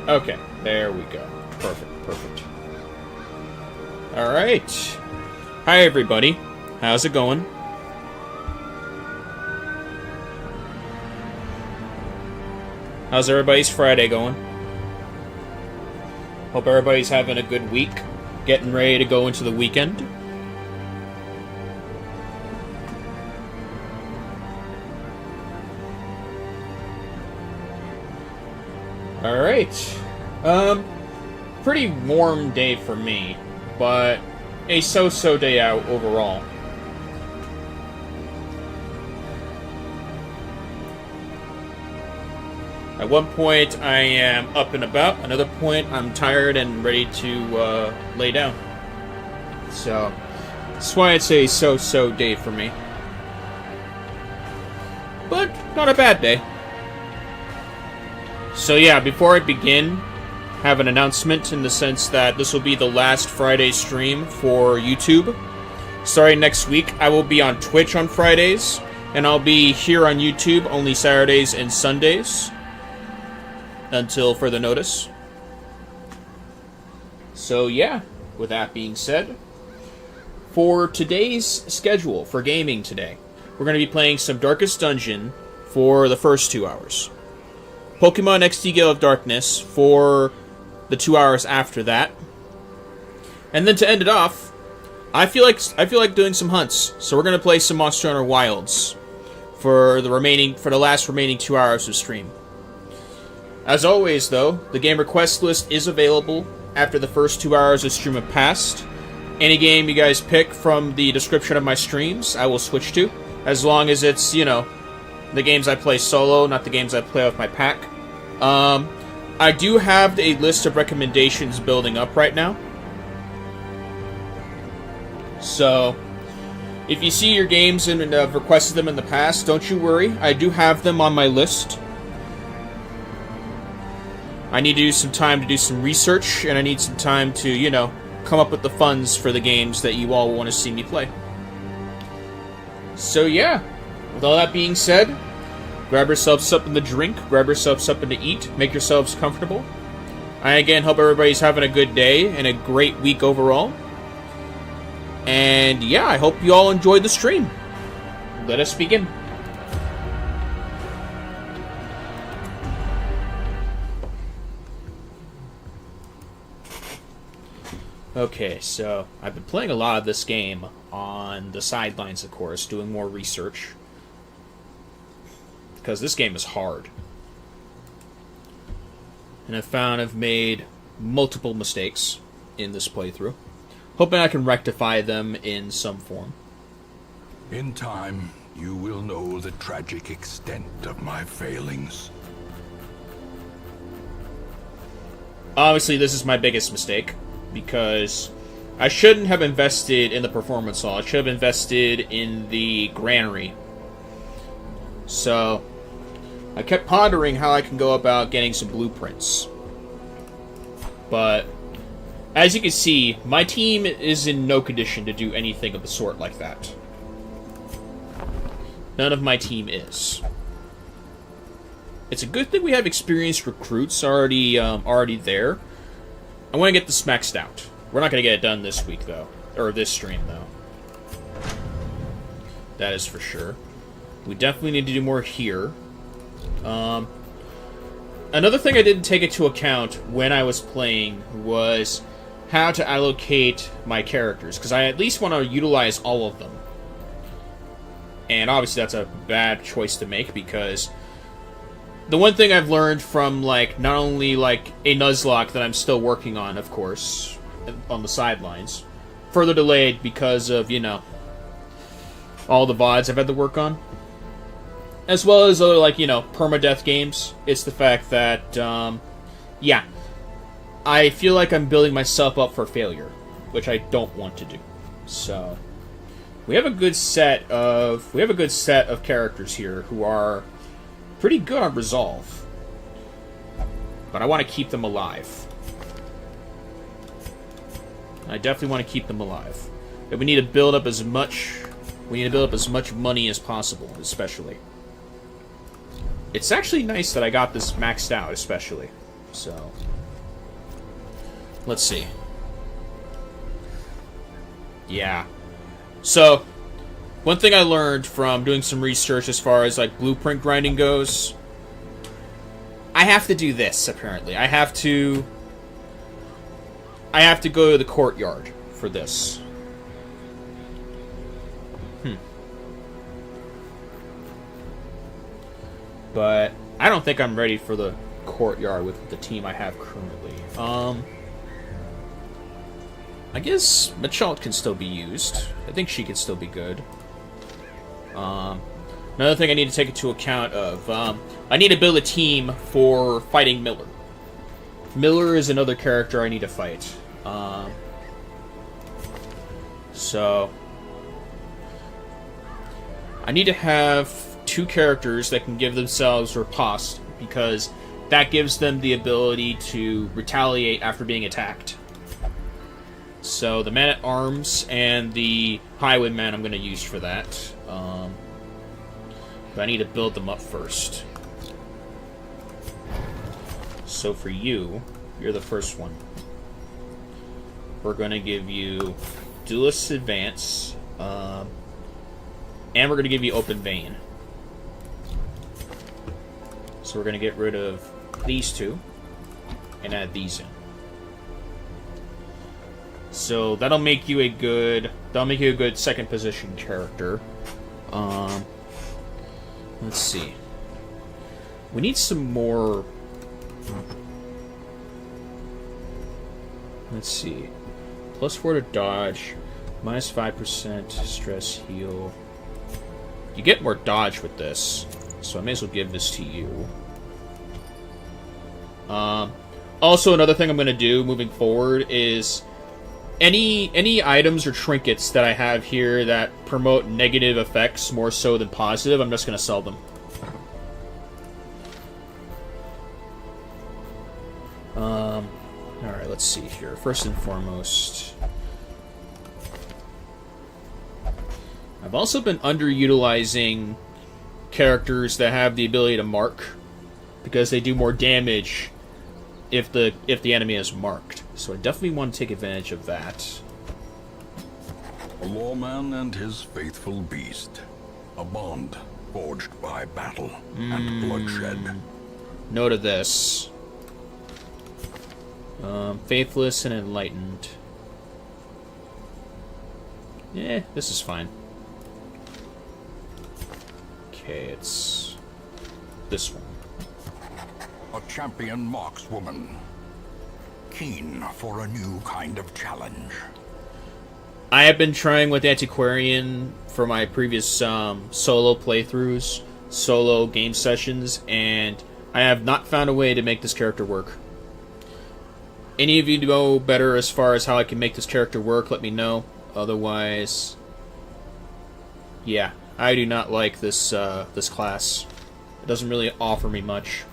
Okay, there we go. Perfect, perfect. Alright. Hi, everybody. How's it going? How's everybody's Friday going? Hope everybody's having a good week. Getting ready to go into the weekend. Alright. Pretty warm day for me, but a so-so day out overall. At one point, I am up and about. Another point, I'm tired and ready to lay down. So, that's why it's a so-so day for me. But, not a bad day. So yeah, before I begin, I have an announcement in the sense that this will be the last Friday stream for YouTube. Starting next week, I will be on Twitch on Fridays, and I'll be here on YouTube only Saturdays and Sundays. Until further notice. So yeah, with that being said, for today's schedule for gaming today, we're going to be playing some Darkest Dungeon for the first 2 hours. Pokemon XD Gale of Darkness for the 2 hours after that. And then to end it off, I feel like doing some hunts. So we're going to play some Monster Hunter Wilds for the last remaining 2 hours of stream. As always, though, the game request list is available after the first 2 hours of stream have passed. Any game you guys pick from the description of my streams, I will switch to, as long as it's, you know, the games I play solo, not the games I play with my pack. I do have a list of recommendations building up right now. So, if you see your games and have requested them in the past, don't you worry. I do have them on my list. I need to do some time to do some research, and I need some time to, you know, come up with the funds for the games that you all want to see me play. So yeah, with all that being said, grab yourselves something to drink, grab yourselves something to eat, make yourselves comfortable. I again hope everybody's having a good day and a great week overall. And yeah, I hope you all enjoyed the stream. Let us begin. Okay, so I've been playing a lot of this game on the sidelines, of course, doing more research. Because this game is hard. And I found I've made multiple mistakes in this playthrough. Hoping I can rectify them in some form. In time, you will know the tragic extent of my failings. Obviously, this is my biggest mistake. Because I shouldn't have invested in the performance hall. I should have invested in the granary. So, I kept pondering how I can go about getting some blueprints. But, as you can see, my team is in no condition to do anything of the sort like that. None of my team is. It's a good thing we have experienced recruits already there. I want to get this maxed out. We're not going to get it done this week, though. Or this stream, though. That is for sure. We definitely need to do more here. Another thing I didn't take into account when I was playing was how to allocate my characters. Because I at least want to utilize all of them. And obviously that's a bad choice to make, because the one thing I've learned from, like, not only, like, a Nuzlocke that I'm still working on, of course, on the sidelines, further delayed because of, you know, all the VODs I've had to work on, as well as other, like, you know, permadeath games, it's the fact that, yeah, I feel like I'm building myself up for failure, which I don't want to do. So, we have a good set of characters here who are pretty good on resolve. But I want to keep them alive. I definitely want to keep them alive. And we need to build up as much money as possible, especially. It's actually nice that I got this maxed out, especially. So, let's see. Yeah. So, one thing I learned from doing some research as far as like blueprint grinding goes, I have to do this apparently. I have to go to the courtyard for this. But I don't think I'm ready for the courtyard with the team I have currently. I guess Machalt can still be used. I think she can still be good. Another thing I need to take into account of, I need to build a team for fighting Miller. Miller is another character I need to fight. So I need to have 2 characters that can give themselves riposte, because that gives them the ability to retaliate after being attacked. So the man-at-arms and the highwayman I'm going to use for that. But I need to build them up first. So for you, you're the first one. We're going to give you Duelist Advance, and we're going to give you Open Vein. So we're going to get rid of these 2 and add these in. So that'll make you a good second position character. Let's see. We need some more. Let's see. +4 to dodge, -5% stress heal. You get more dodge with this, so I may as well give this to you. Also, another thing I'm going to do moving forward is any items or trinkets that I have here that promote negative effects more so than positive, I'm just going to sell them. Alright, let's see here. First and foremost, I've also been underutilizing characters that have the ability to mark, because they do more damage if the enemy is marked. So I definitely want to take advantage of that. A lawman and his faithful beast. A bond forged by battle and bloodshed. Note of this. Faithless and enlightened. Yeah, this is fine. Okay, it's this one. A champion markswoman. Keen for a new kind of challenge. I have been trying with Antiquarian for my previous solo playthroughs, solo game sessions, and I have not found a way to make this character work. Any of you know better as far as how I can make this character work, let me know. Otherwise, yeah, I do not like this this class. It doesn't really offer me much.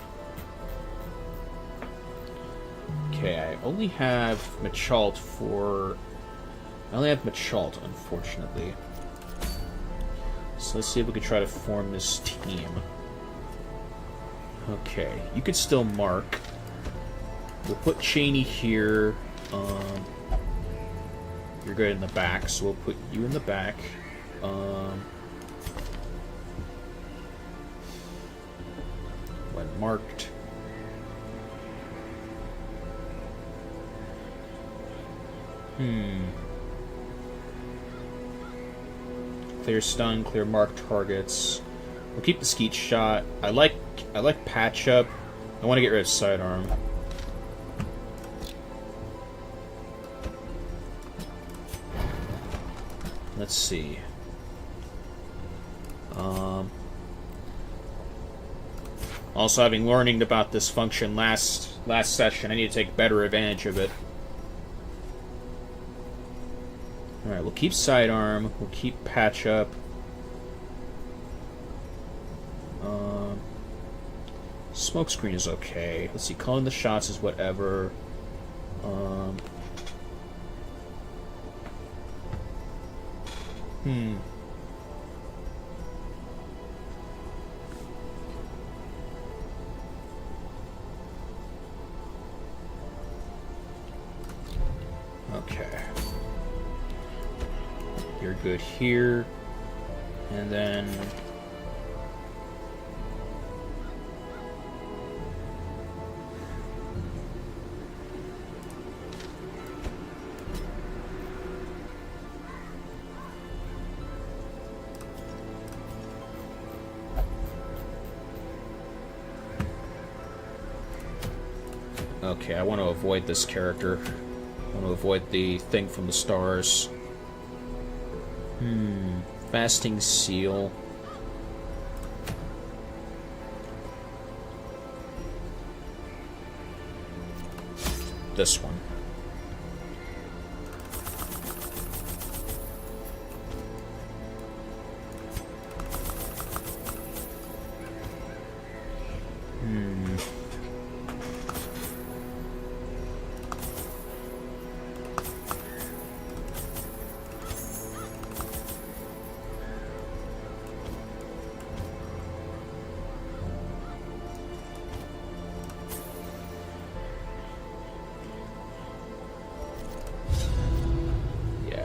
Okay, I only have Machalt for... I only have Machalt, unfortunately. So let's see if we can try to form this team. Okay, you could still mark. We'll put Cheney here. You're good in the back, so we'll put you in the back. When marked. Clear stun, clear mark targets. We'll keep the skeet shot. I like patch up. I want to get rid of sidearm. Let's see. Also, having learned about this function last session, I need to take better advantage of it. Alright, we'll keep sidearm, we'll keep patch up. Smokescreen is okay. Let's see, calling the shots is whatever. Okay. You're good here. And then... Okay, I want to avoid this character. I want to avoid the thing from the stars. Fasting seal. This one.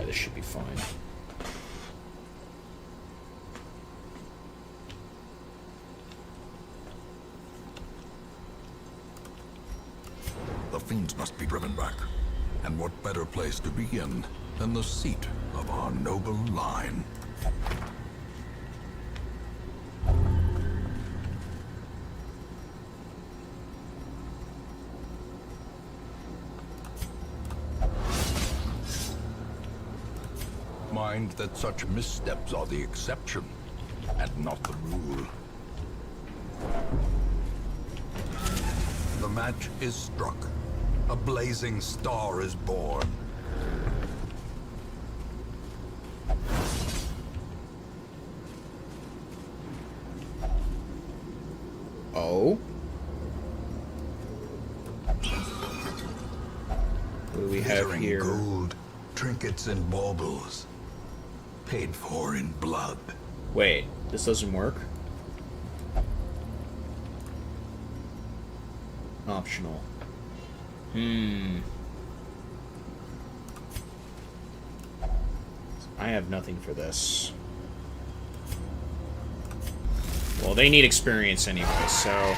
This should be fine. The fiends must be driven back. And what better place to begin than the seat of our noble line? Mind that such missteps are the exception, and not the rule. The match is struck. A blazing star is born. Oh? What do we have Glittering here? gold, trinkets and baubles. Paid for in blood. Wait, this doesn't work? Optional. I have nothing for this. Well, they need experience anyway, so...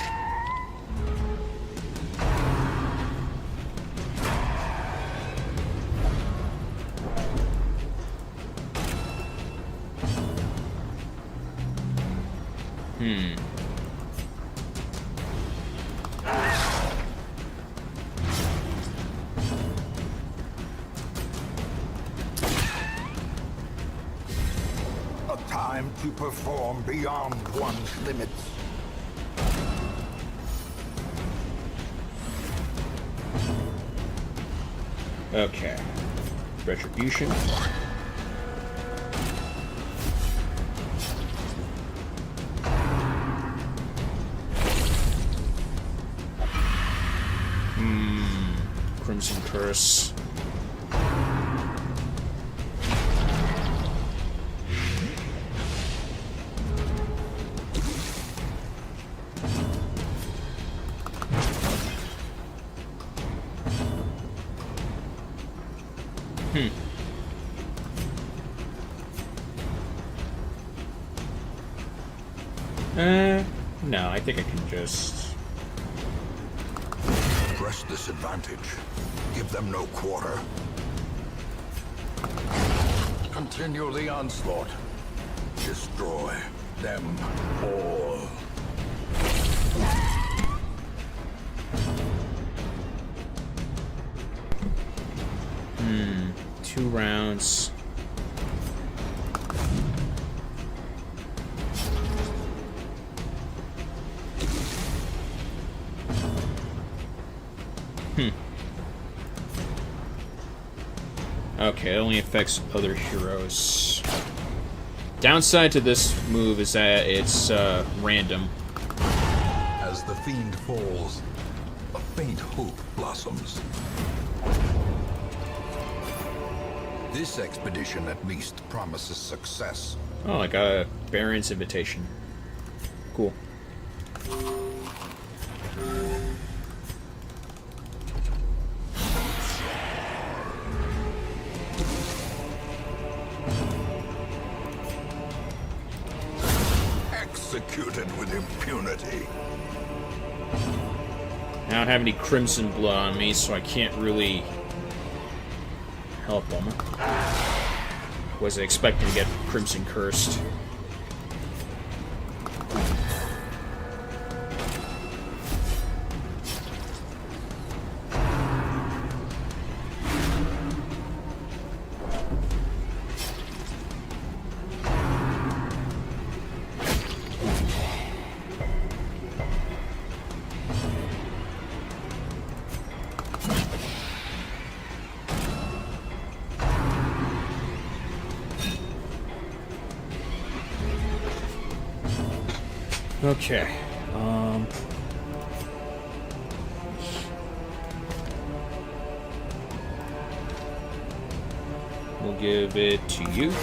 A time to perform beyond one's limits. Okay. Retribution. Crimson Curse. No, I think I can just... Press this advantage. Give them no quarter. Continue the onslaught. Destroy them all. Two rounds. Okay, it only affects other heroes. Downside to this move is that it's random. As the fiend falls, a faint hope blossoms. This expedition at least promises success. Oh, I got a Baron's invitation. Cool. executed with impunity. I don't have any crimson blood on me, so I can't really help them. Was I expecting to get crimson cursed? Okay. We'll give it to you.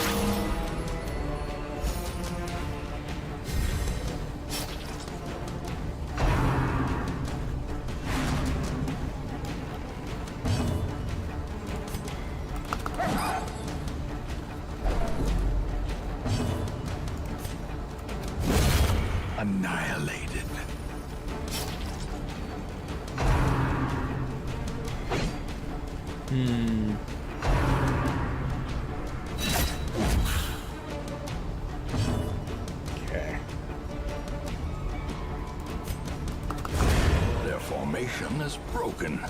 Annihilated. Okay. Their formation is broken.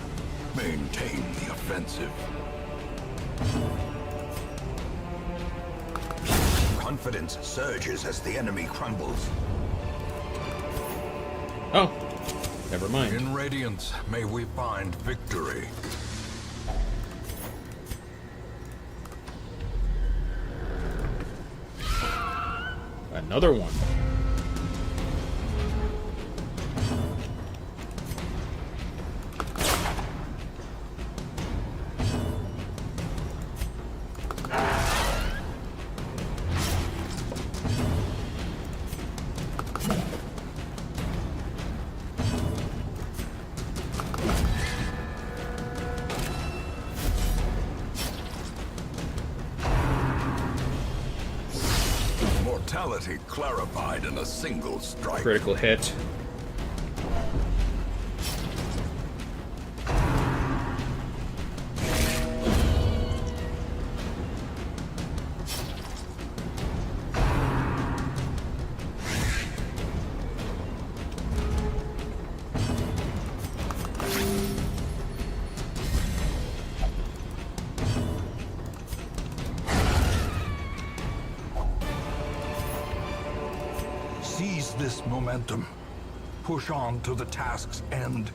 Maintain the offensive. Confidence surges as the enemy crumbles. Oh, never mind. In Radiance, may we find victory. Another one. Mortality clarified in a single strike. Critical hit. Seize this momentum. Push on to the task's end.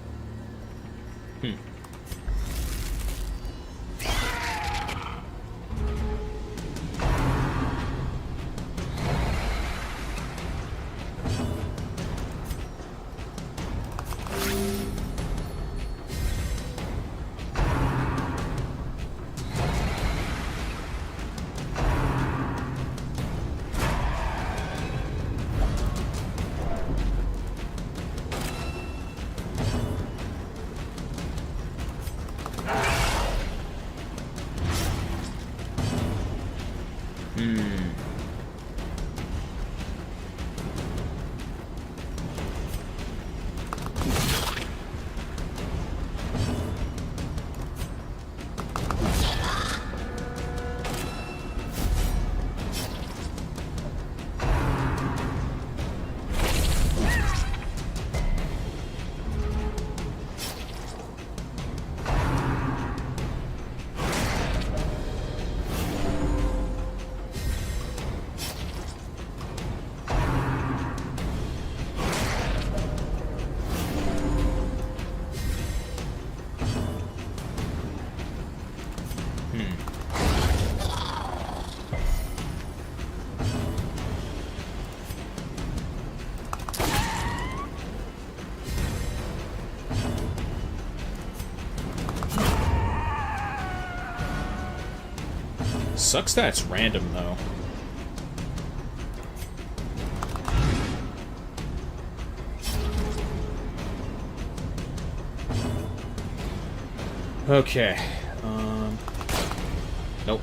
Sucks that it's random, though. Okay. Nope.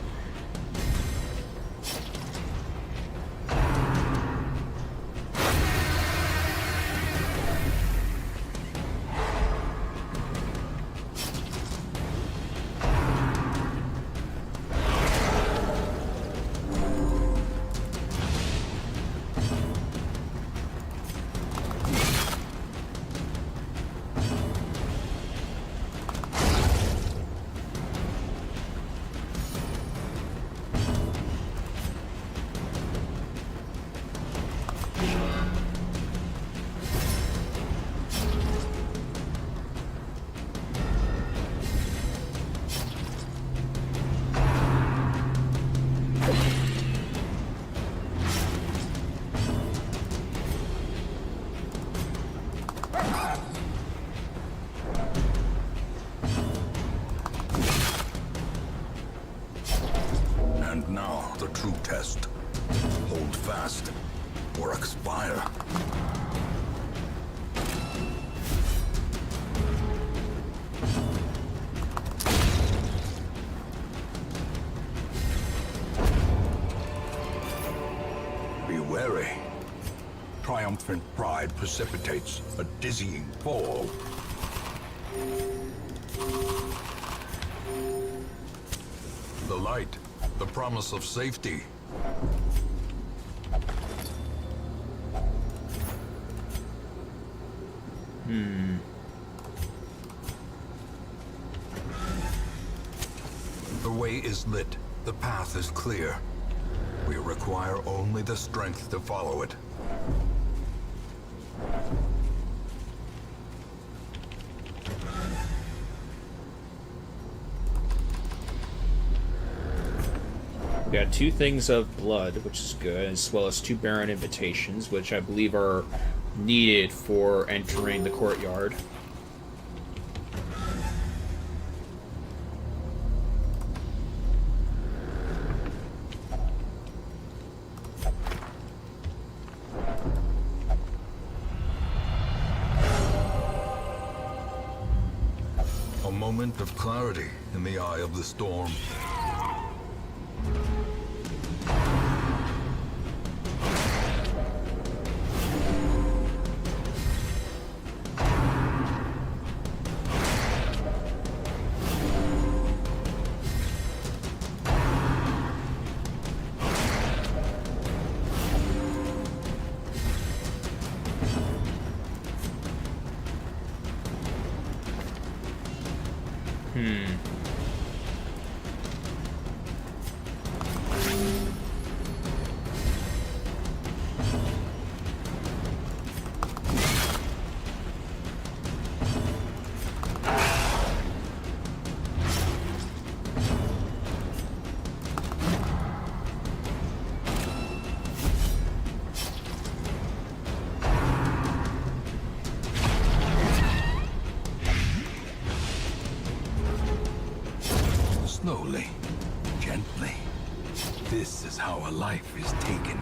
infant pride precipitates a dizzying fall. The light, the promise of safety. The way is lit. The path is clear. We require only the strength to follow it. We got 2 things of blood, which is good, as well as 2 barren invitations, which I believe are needed for entering the courtyard. A moment of clarity in the eye of the storm. Slowly, gently. This is how a life is taken.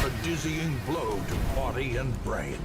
A dizzying blow to body and brain.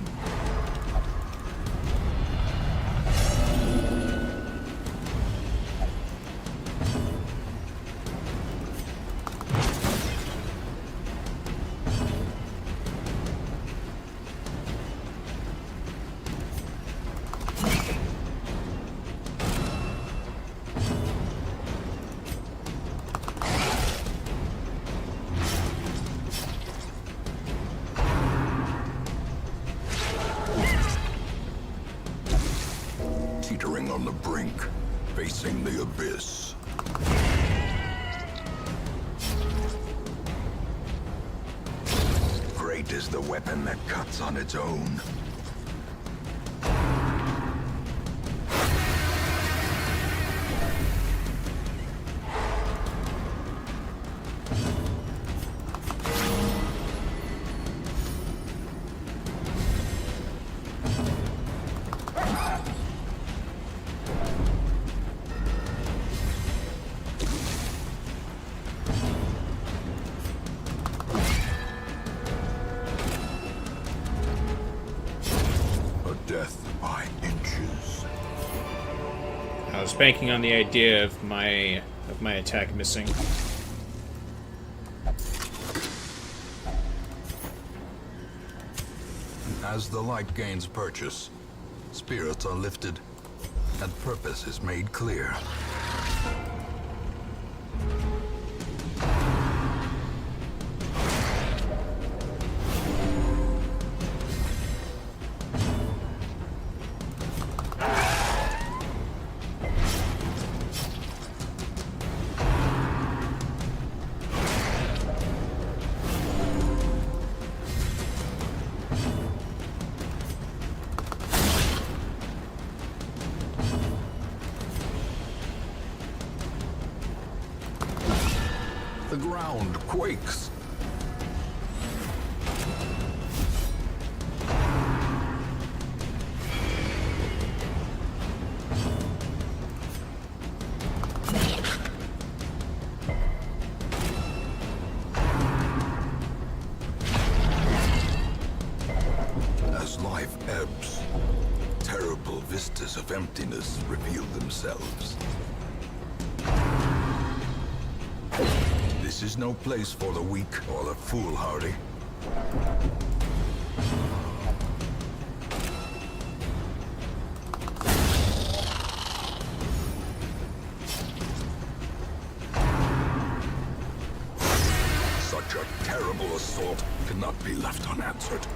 Teetering on the brink, facing the abyss. Great is the weapon that cuts on its own. Death by inches. I was banking on the idea of my attack missing. As the light gains purchase, spirits are lifted, and purpose is made clear. The ground quakes. As life ebbs, terrible vistas of emptiness reveal themselves. This is no place for the weak or the foolhardy. Such a terrible assault cannot be left unanswered.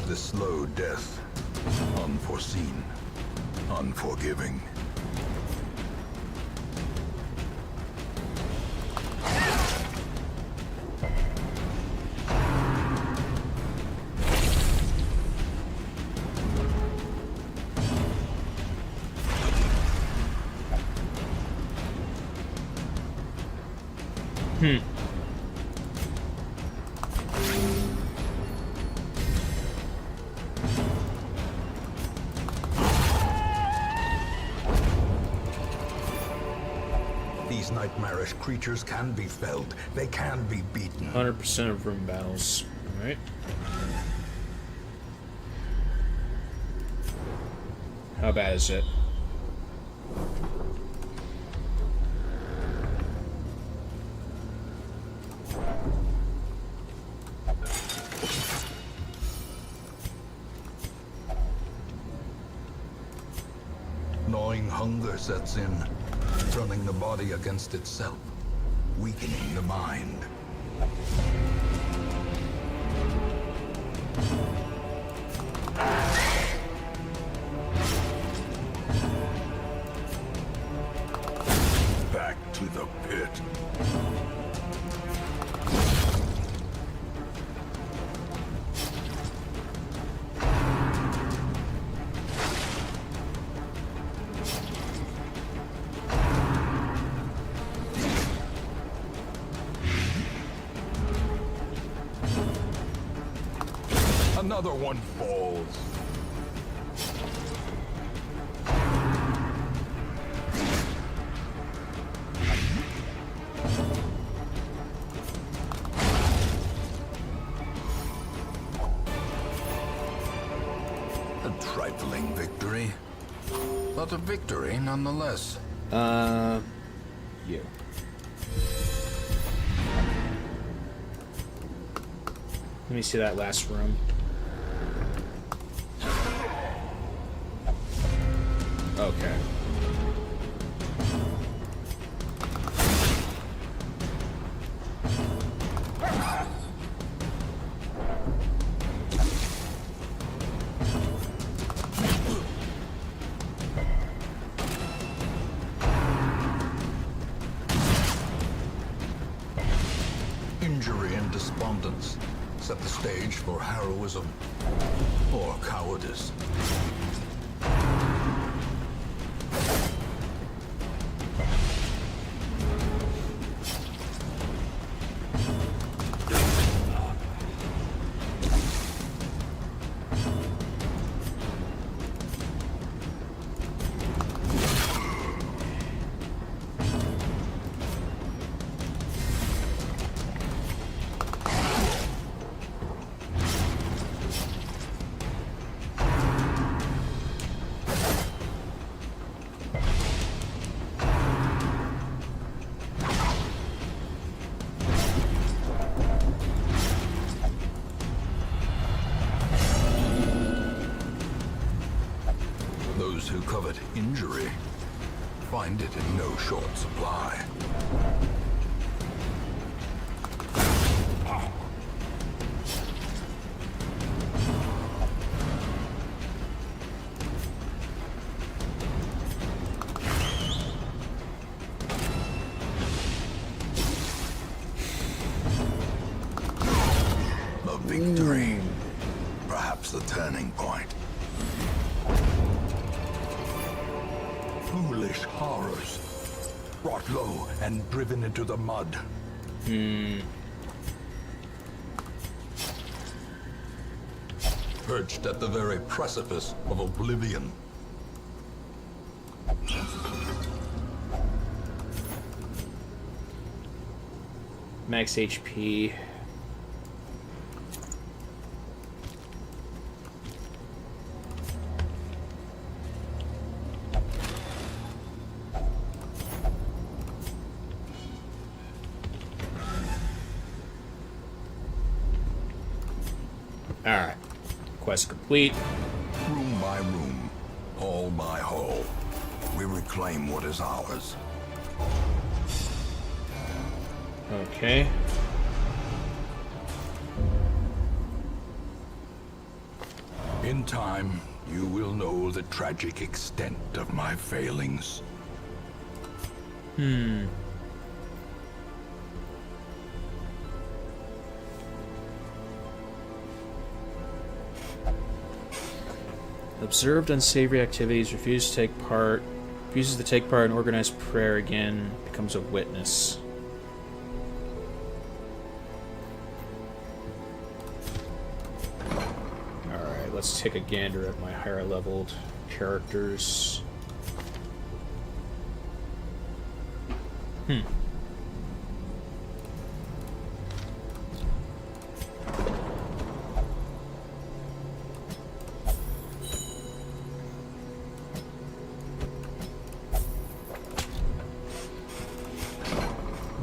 The slow death, unforeseen, unforgiving. These nightmarish creatures can be felled. They can be beaten. 100% of room battles. Alright. How bad is it? Gnawing hunger sets in, turning the body against itself, weakening the mind. Back to the pit. Another one falls. A trifling victory, but a victory nonetheless. You. Let me see that last room. Okay. Injury and despondence set the stage for heroism or cowardice. Those who covet injury find it in no short supply. A victory. Perhaps the turning foolish horrors, brought low and driven into the mud. Perched at the very precipice of oblivion. Max HP. Alright. Quest complete. Room by room, hall by hall, we reclaim what is ours. Okay. In time, you will know the tragic extent of my failings. Observed unsavory activities, refuses to take part in organized prayer again, becomes a witness. Alright, let's take a gander at my higher leveled characters.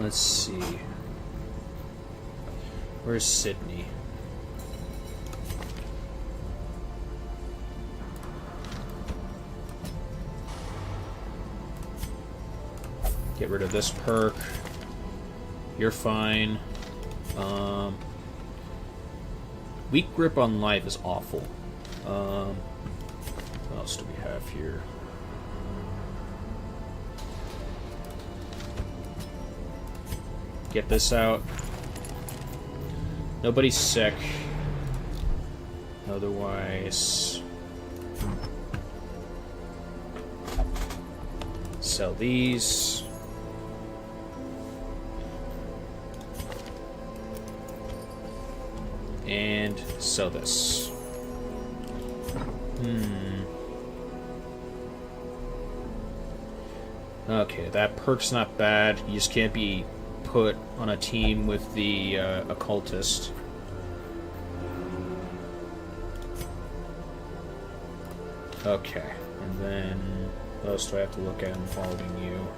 Let's see. Where's Sydney? Get rid of this perk. You're fine. Weak grip on life is awful. What else do we have here? Get this out. Nobody's sick. Otherwise... sell these. And sell this. Okay, that perk's not bad. You just can't be put on a team with the occultist. Okay, and then what else do I have to look at involving you?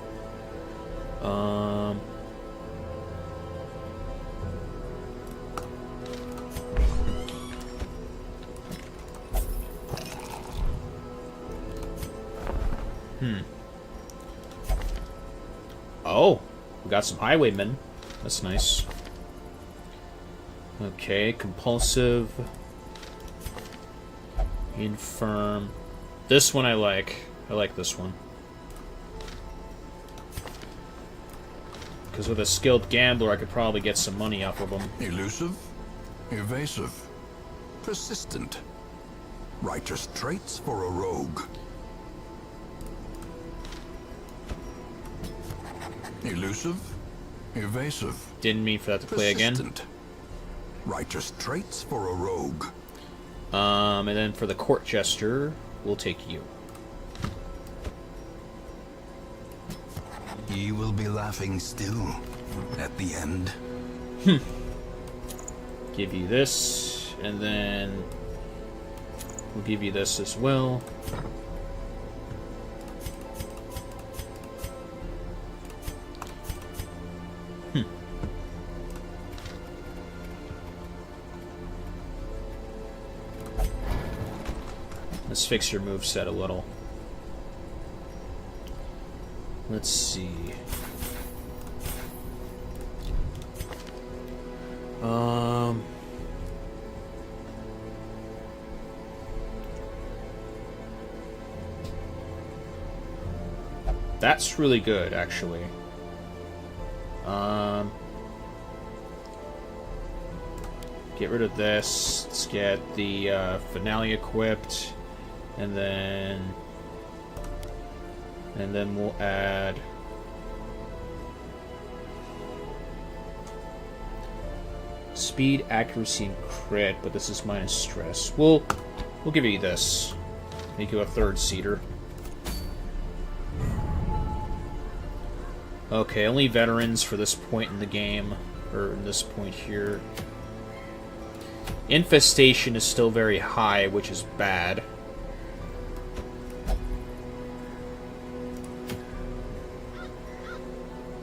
Oh, we got some highwaymen. That's nice. Okay, compulsive. Infirm. This one I like. I like this one. Because with a skilled gambler, I could probably get some money off of him. Elusive, evasive, persistent. Righteous traits for a rogue. Elusive, evasive. Didn't mean for that to play again. Righteous traits for a rogue. And then for the court jester, we'll take you. Ye will be laughing still at the end. Give you this, and then we'll give you this as well. Let's fix your moveset a little. Let's see. That's really good, actually. Get rid of this. Let's get the finale equipped. And then And then we'll add... speed, accuracy, and crit, but this is minus stress. We'll give you this. Make you a third seater. Okay, only veterans for this point in the game, or in this point here. Infestation is still very high, which is bad.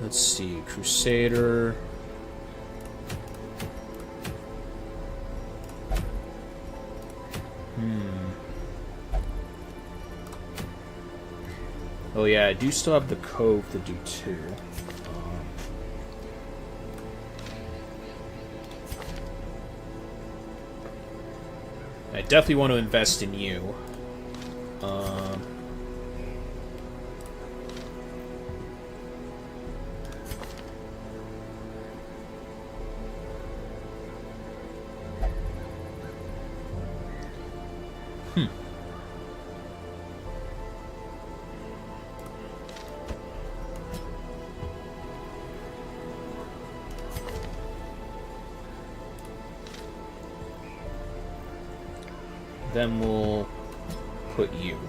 Let's see, Crusader. Oh yeah, I do still have the Cove to do too. I definitely want to invest in you. Then we'll put you.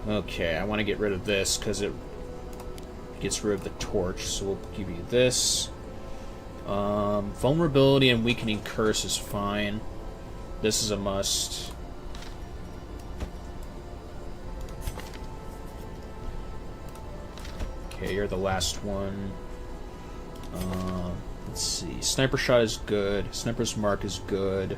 Okay, I want to get rid of this because it gets rid of the torch, so we'll give you this. Vulnerability and weakening curse is fine. This is a must. Okay, you're the last one. Let's see. Sniper shot is good. Sniper's mark is good.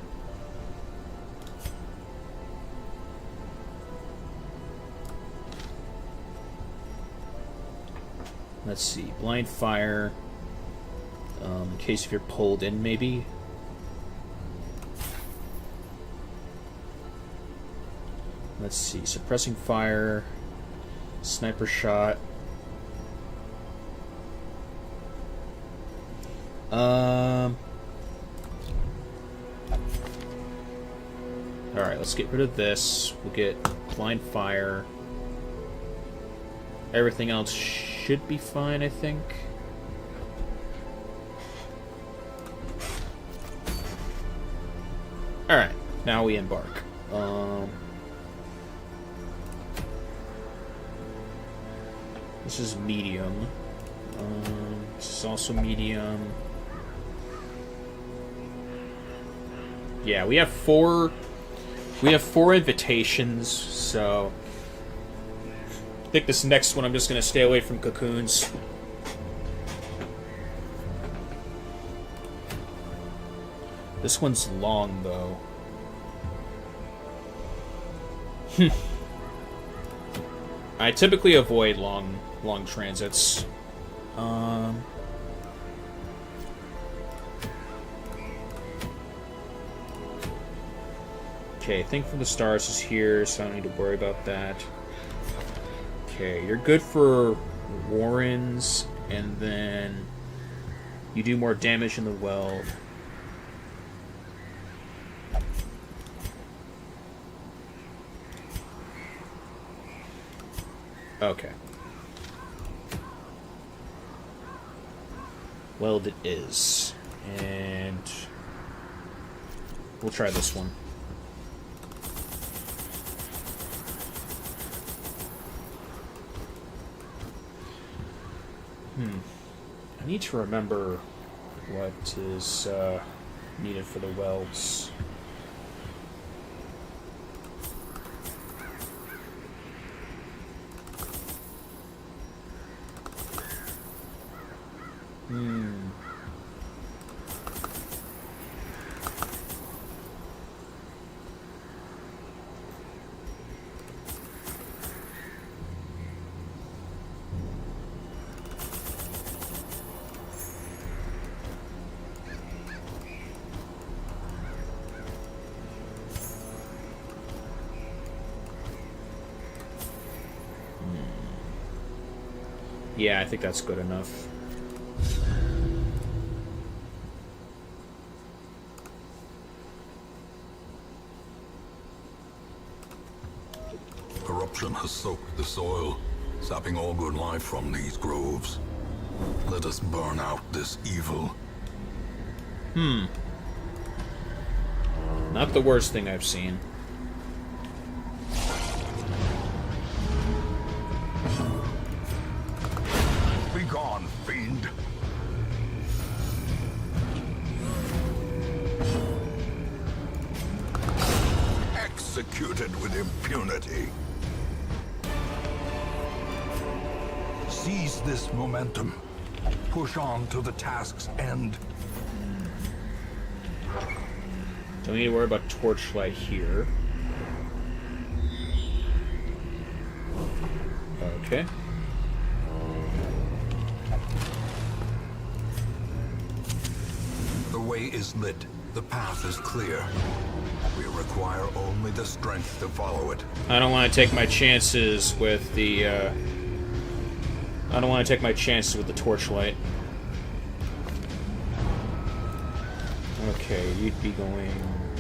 Let's see, blind fire, in case if you're pulled in, maybe. Let's see, suppressing fire, sniper shot. Alright, let's get rid of this. We'll get blind fire. Everything else should be fine, I think. Alright, now we embark. This is medium. This is also medium. Yeah, we have four invitations, so I think this next one I'm just going to stay away from cocoons. This one's long, though. I typically avoid long transits. Okay, Think from the Stars is here, so I don't need to worry about that. Okay, you're good for Warrens, and then you do more damage in the Weld. Okay. Weld it is. And we'll try this one. I need to remember What is needed for the welds? Yeah, I think that's good enough. Corruption has soaked the soil, sapping all good life from these groves. Let us burn out this evil. Not the worst thing I've seen. Be gone, fiend. Executed with impunity. Seize this momentum. Push on to the task's end. Don't need to worry about torchlight here. Okay. The way is lit. The path is clear. We require only the strength to follow it. I don't want to take my chances with the, I don't want to take my chances with the torchlight. Okay, you'd be going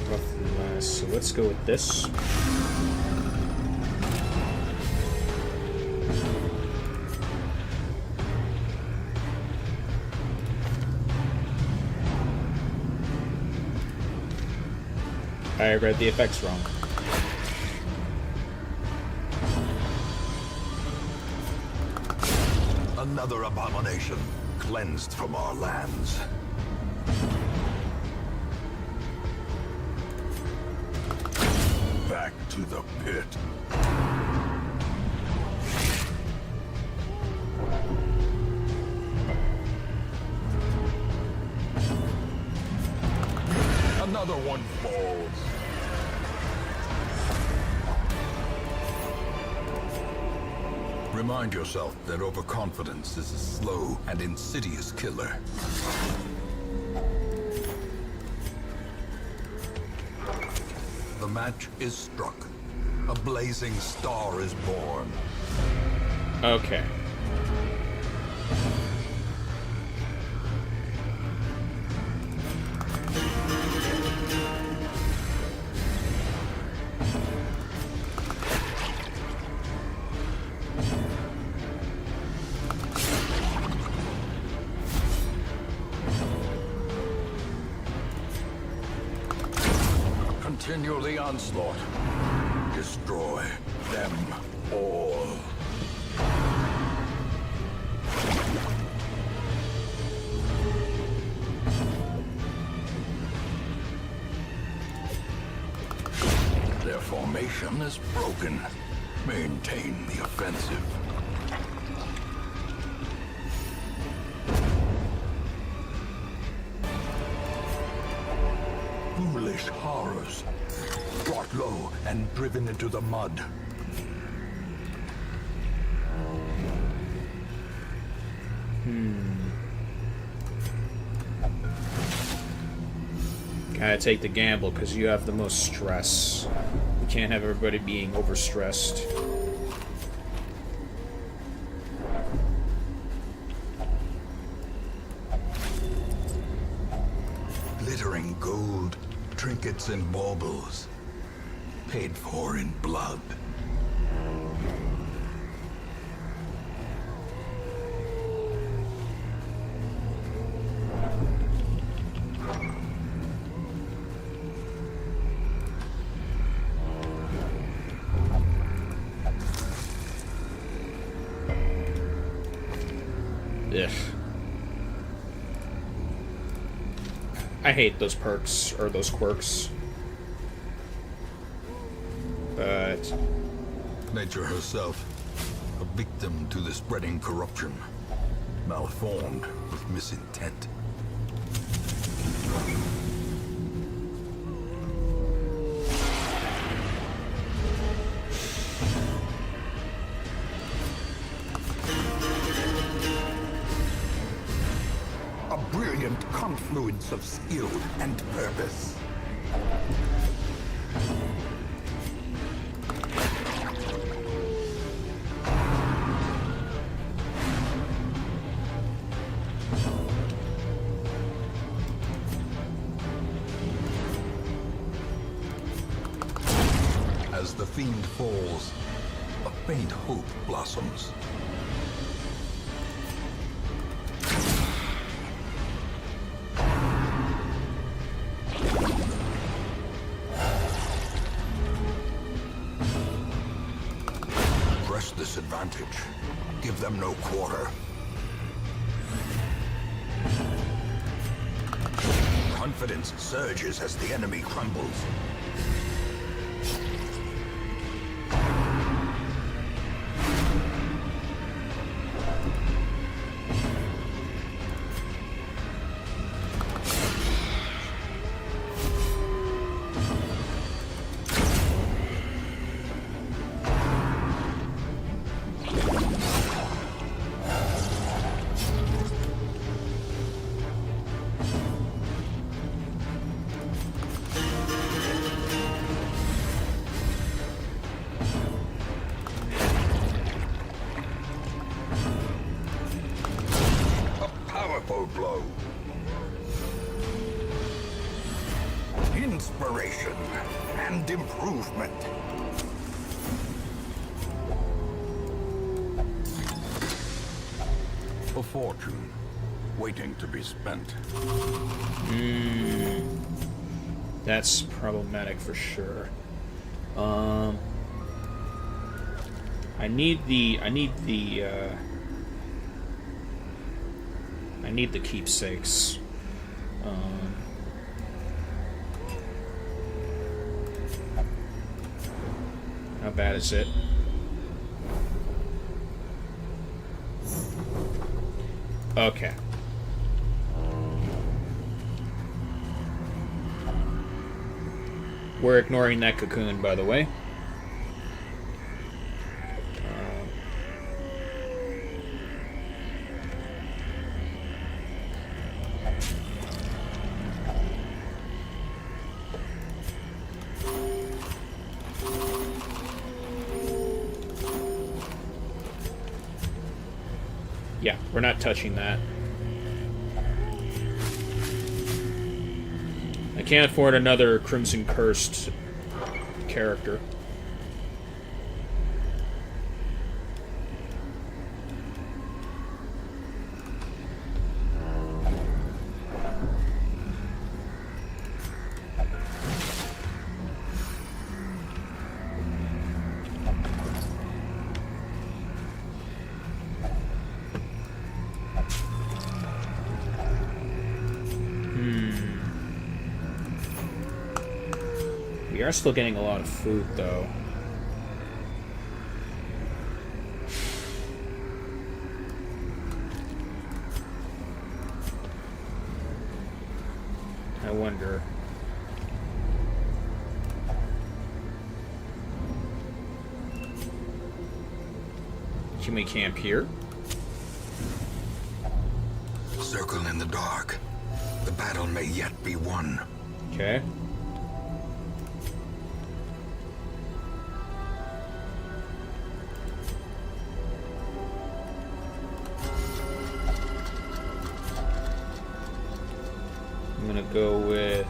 roughly last, so let's go with this. I read the effects wrong. Another abomination, cleansed from our lands. Back to the pit. Another one falls. Remind yourself that overconfidence is a slow and insidious killer. The match is struck. A blazing star is born. Okay. Continue the onslaught. Destroy them all. Their formation is broken. Maintain the offensive. Foolish horrors. Brought low and driven into the mud. Gotta take the gamble because you have the most stress. You can't have everybody being overstressed. Glittering gold, trinkets and baubles. Paid for in blood. Ugh. I hate those perks, or those quirks. But... Nature herself, a victim to the spreading corruption, malformed with misintent. A brilliant confluence of skill and purpose. As the fiend falls, a faint hope blossoms. Press this advantage. Give them no quarter. Confidence surges as the enemy crumbles. Powerful blow. Inspiration and improvement. A fortune waiting to be spent. That's problematic for sure. I need the keepsakes. How bad is it? Okay. We're ignoring that cocoon, by the way. Yeah, we're not touching that. I can't afford another Crimson Cursed character. We are still getting a lot of food, though. I wonder. Can we camp here? Circle in the dark. The battle may yet be won. Okay. I'm gonna go with...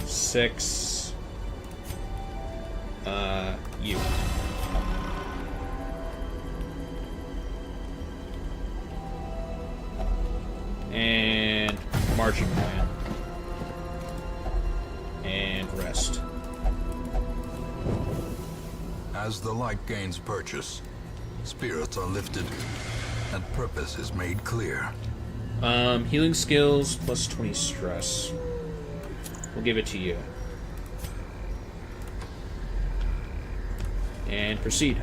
Six. You. And marching plan. And rest. As the light gains purchase, spirits are lifted, and purpose is made clear. Healing skills plus 20 stress. We'll give it to you. And proceed.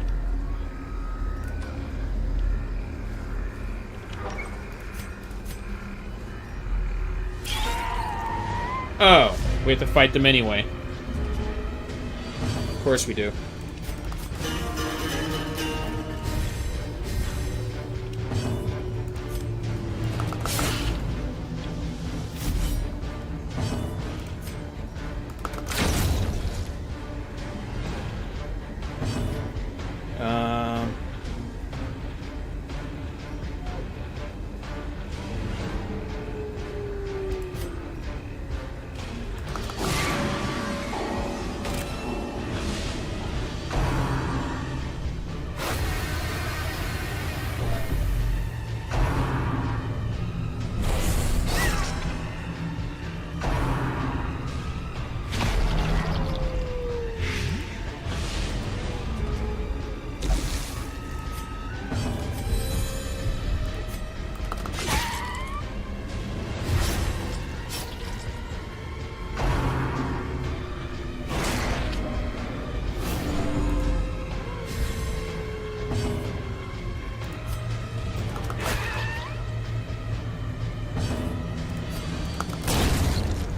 Oh, we have to fight them anyway. Of course we do.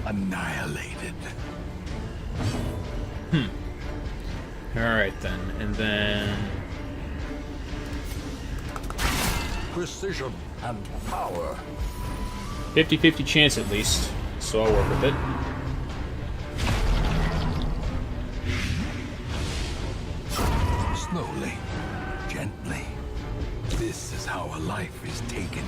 Annihilated. Alright then, and then... Precision and power. 50-50 chance at least, so I'll work with it. Slowly, gently. This is how a life is taken.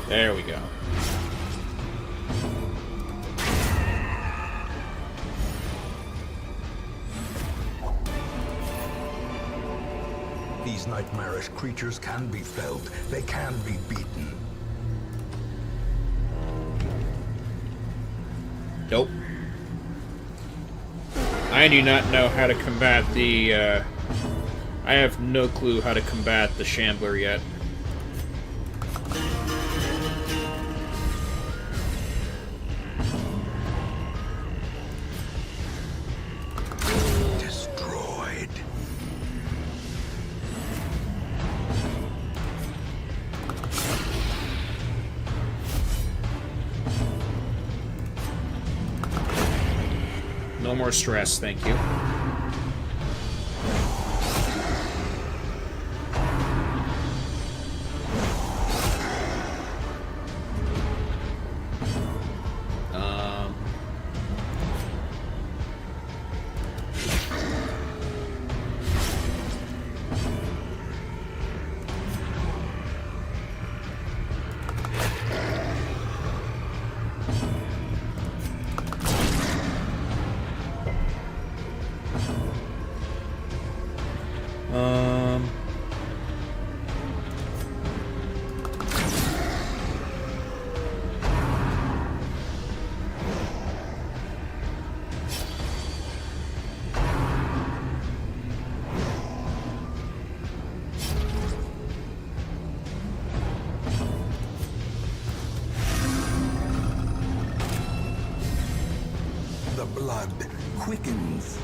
There we go. These nightmarish creatures can be felled. They can be beaten. Nope. I do not know how to combat the, I have no clue how to combat the Shambler yet. Destroyed. No more stress, thank you. The blood quickens.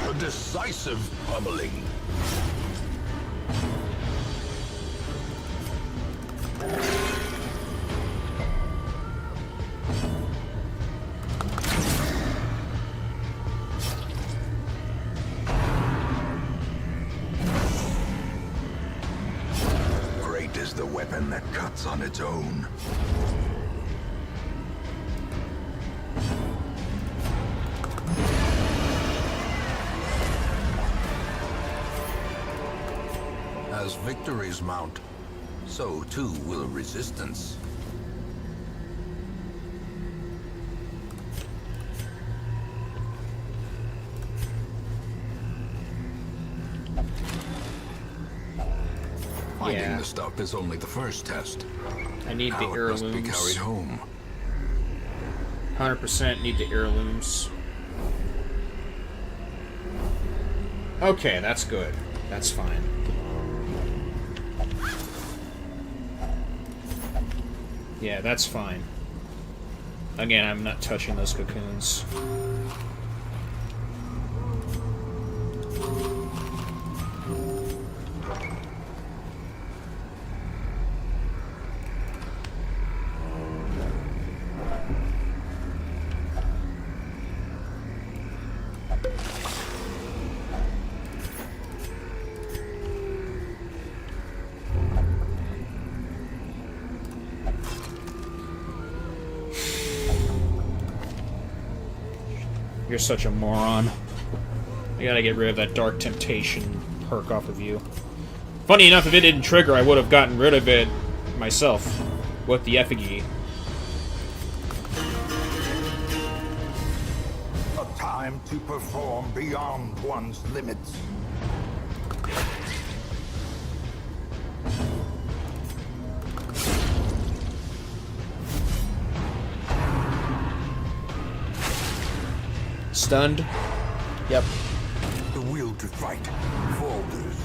A decisive pummeling. Great is the weapon that cuts on its own. As victories mount, so too will resistance. Finding Yeah. the stuff is only the first test. I need the Now it must be heirlooms. carried home. 100% need the heirlooms. Okay, that's good. That's fine. Yeah, that's fine. Again, I'm not touching those cocoons. You're such a moron. I gotta get rid of that Dark Temptation perk off of you. Funny enough, if it didn't trigger, I would have gotten rid of it myself with the effigy. A time to perform beyond one's limits. Stunned? Yep. The will to fight falters.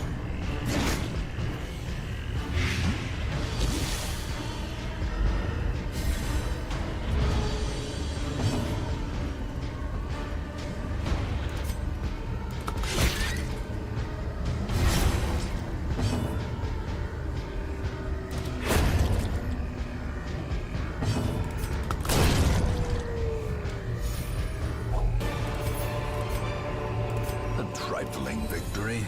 A trifling victory,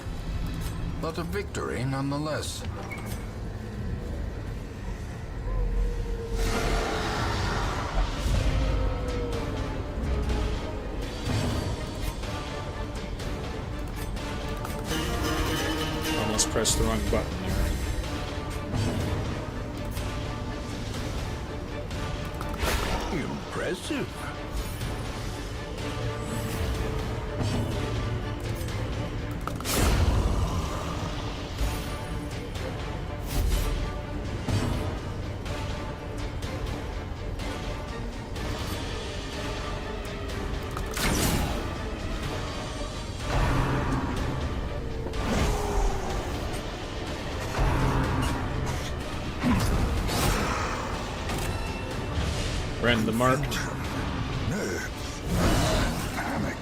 but a victory nonetheless. Almost pressed the wrong button there. Impressive. Rend the marked. Nerves. Panic.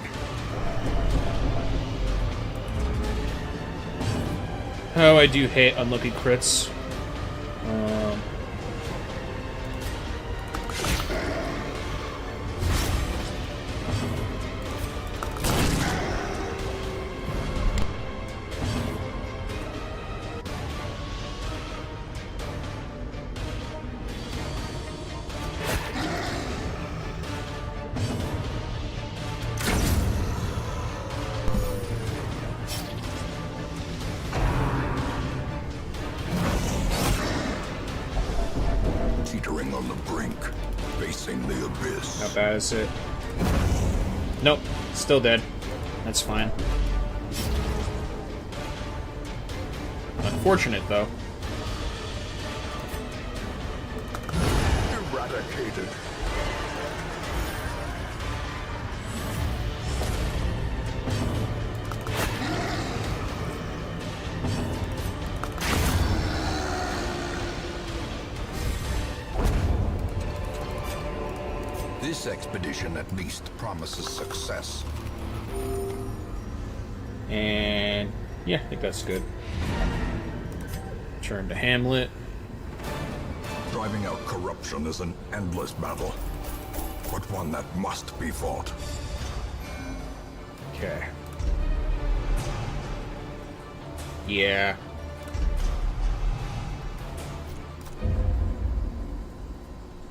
Oh, I do hate unlucky crits. Teetering on the brink, facing the abyss. How bad is it? Nope. Still dead. That's fine. Unfortunate, though. Eradicated. This expedition at least promises success. And yeah, I think that's good. Turn to Hamlet. Driving out corruption is an endless battle, but one that must be fought. Okay. Yeah.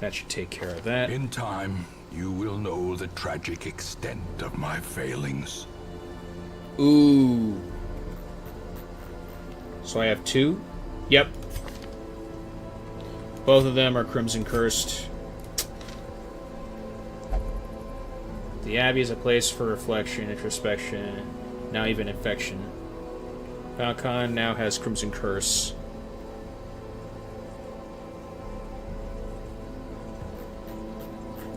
That should take care of that. In time, you will know the tragic extent of my failings. Ooh. So I have 2. Yep. Both of them are Crimson Cursed. The Abbey is a place for reflection, introspection, now even infection. Falcon now has Crimson Curse.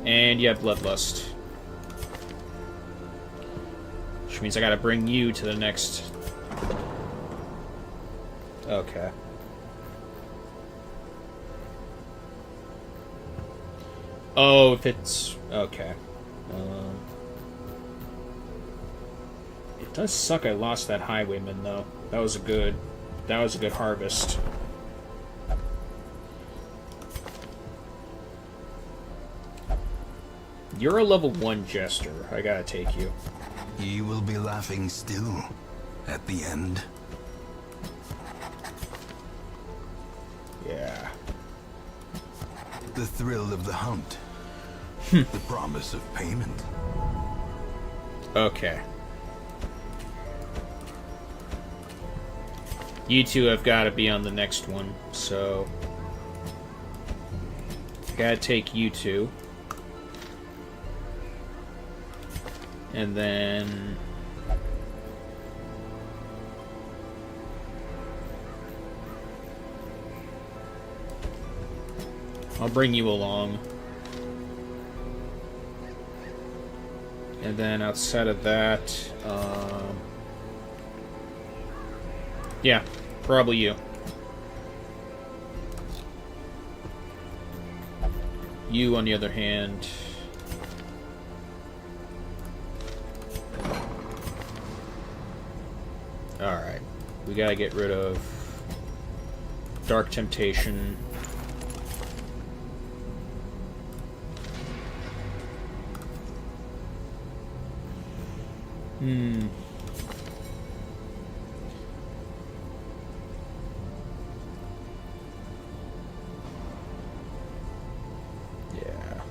And you have Bloodlust. Which means I gotta bring you to the next... Okay. Oh, if it's... Okay. It does suck I lost that Highwayman, though. That was a good harvest. You're a level 1 Jester. I gotta take you. Ye will be laughing still at the end. Yeah. The thrill of the hunt. The promise of payment. Okay. You two have got to be on the next one, so... I gotta take you two. And then... I'll bring you along. And then outside of that, yeah, probably you. You, on the other hand... Alright. We gotta get rid of Dark Temptation. Yeah.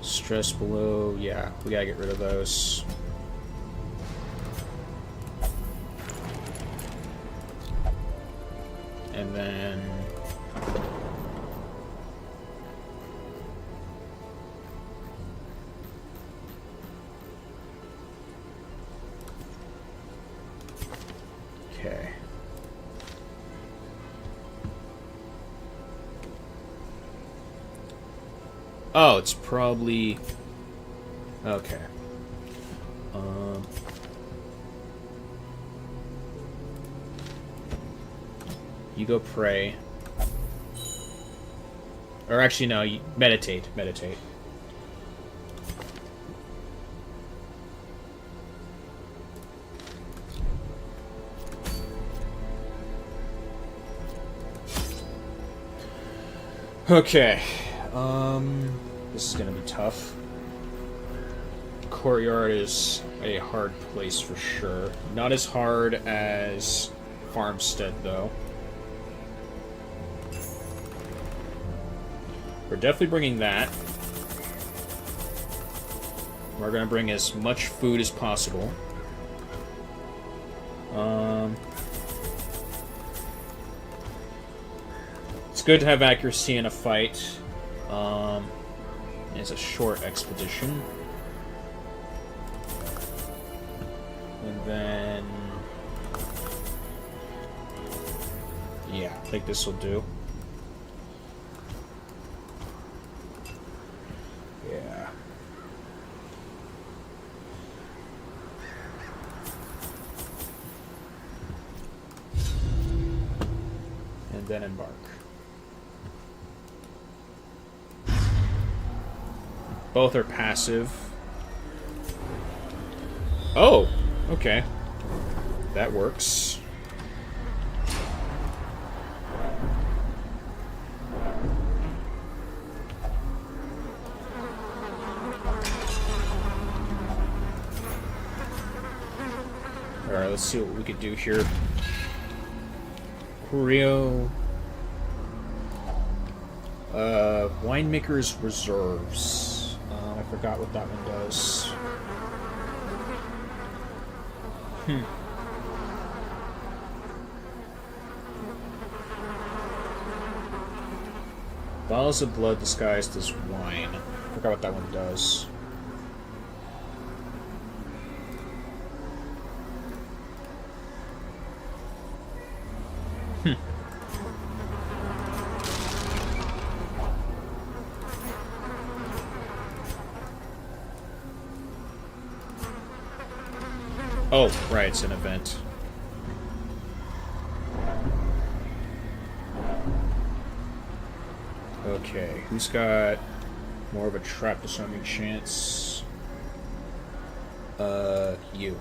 Stress below, yeah, we gotta get rid of those. And then... Okay. Oh, it's probably... Okay. You go pray. Or actually, no, you meditate. Meditate. Okay. This is gonna be tough. Courtyard is a hard place for sure. Not as hard as Farmstead, though. We're definitely bringing that. We're gonna bring as much food as possible. It's good to have accuracy in a fight. It's a short expedition. And then... Yeah, I think this will do. Yeah. And then embark. Both are passive. Oh, okay. That works. Alright, let's see what we could do here. Rio. Winemaker's Reserves. Forgot what that one does. Bottles of blood disguised as wine. Forgot what that one does. Oh, right, it's an event. Okay, who's got more of a trap disarming chance? You.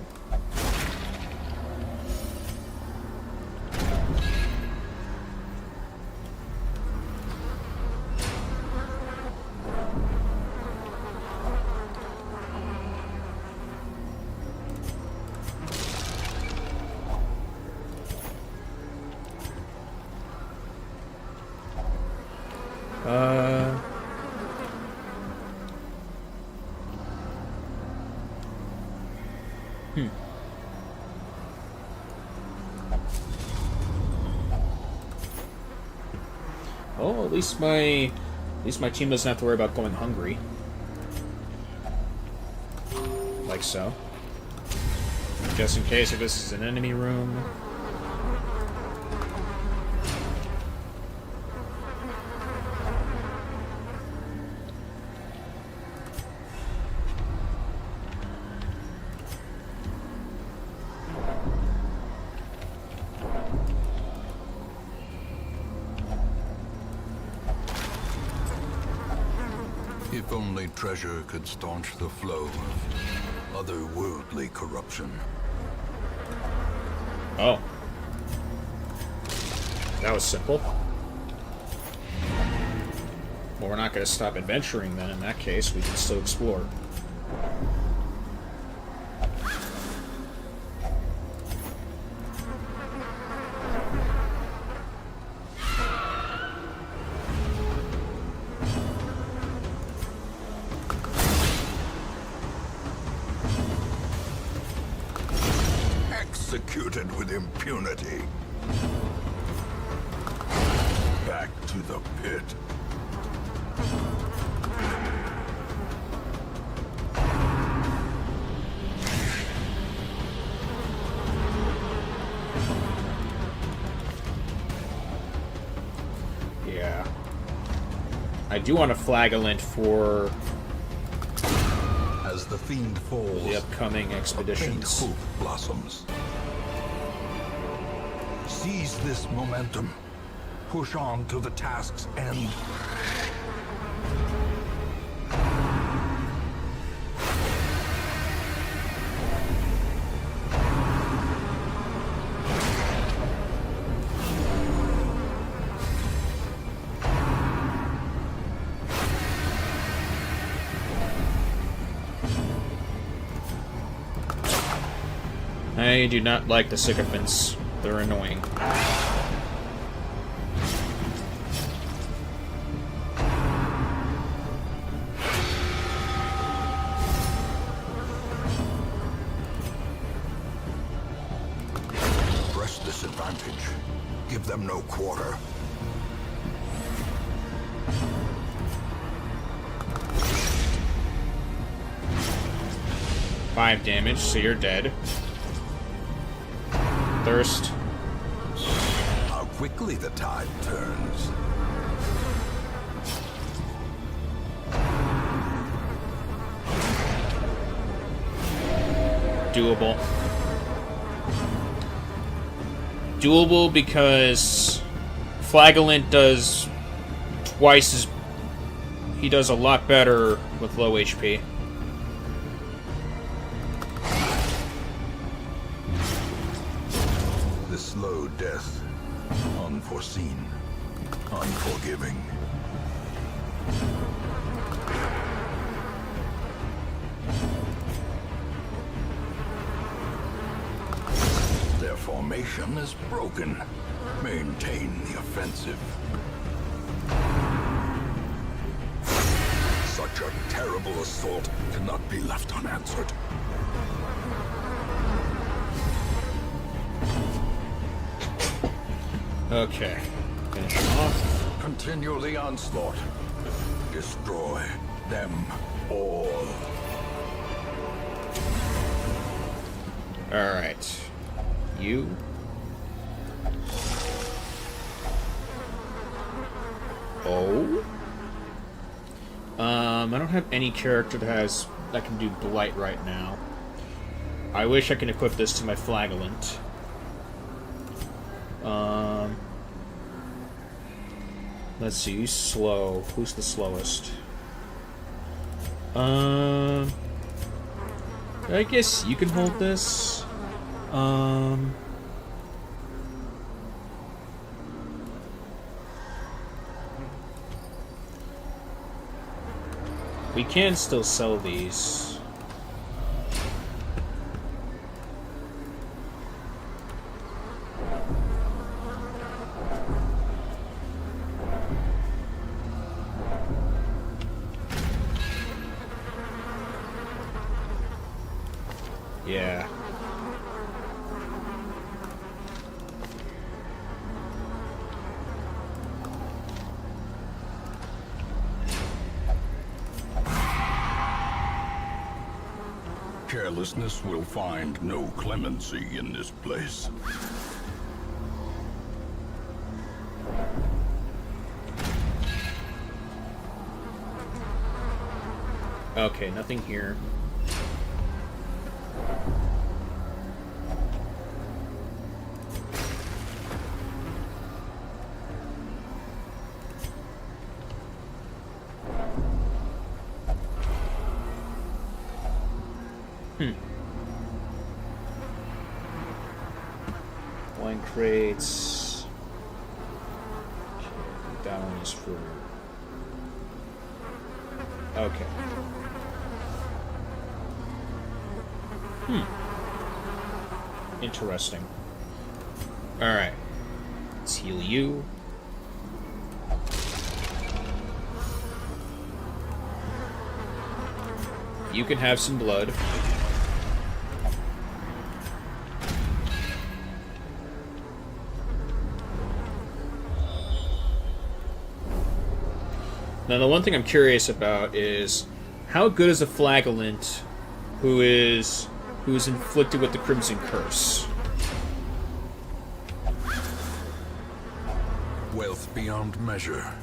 Well, at least my team doesn't have to worry about going hungry. Like so. Just in case if this is an enemy room. If only treasure could staunch the flow of otherworldly corruption. Oh. That was simple. Well, we're not going to stop adventuring then. In that case, we can still explore. Executed with impunity. Back to the pit. Yeah. I do want a flagellant for As the fiend falls, the upcoming faint expeditions. hope blossoms. Seize this momentum. Push on to the task's end. I do not like the sycophants. They're annoying. Press this advantage. Give them no quarter. Five damage, so you're dead. Thirst. How quickly the tide turns. Doable. Doable because Flagellant does twice as... He does a lot better with low HP. The slow death. Unforeseen. Unforgiving. Their formation is broken. Maintain the offensive. Such Such a terrible assault cannot be left unanswered. Okay. Finish him off. Continue the onslaught. Destroy them all. Alright. You. Oh. I don't have any character that can do Blight right now. I wish I can equip this to my Flagellant. Let's see, who's slow? Who's the slowest? I guess you can hold this. We can still sell these. Yeah. Carelessness will find no clemency in this place. Okay, nothing here. Wine crates. Okay, I think that one is for... Okay. Interesting. Alright. Let's heal you. You can have some blood. Now, the one thing I'm curious about is how good is a Flagellant who is inflicted with the Crimson Curse? Wealth beyond measure,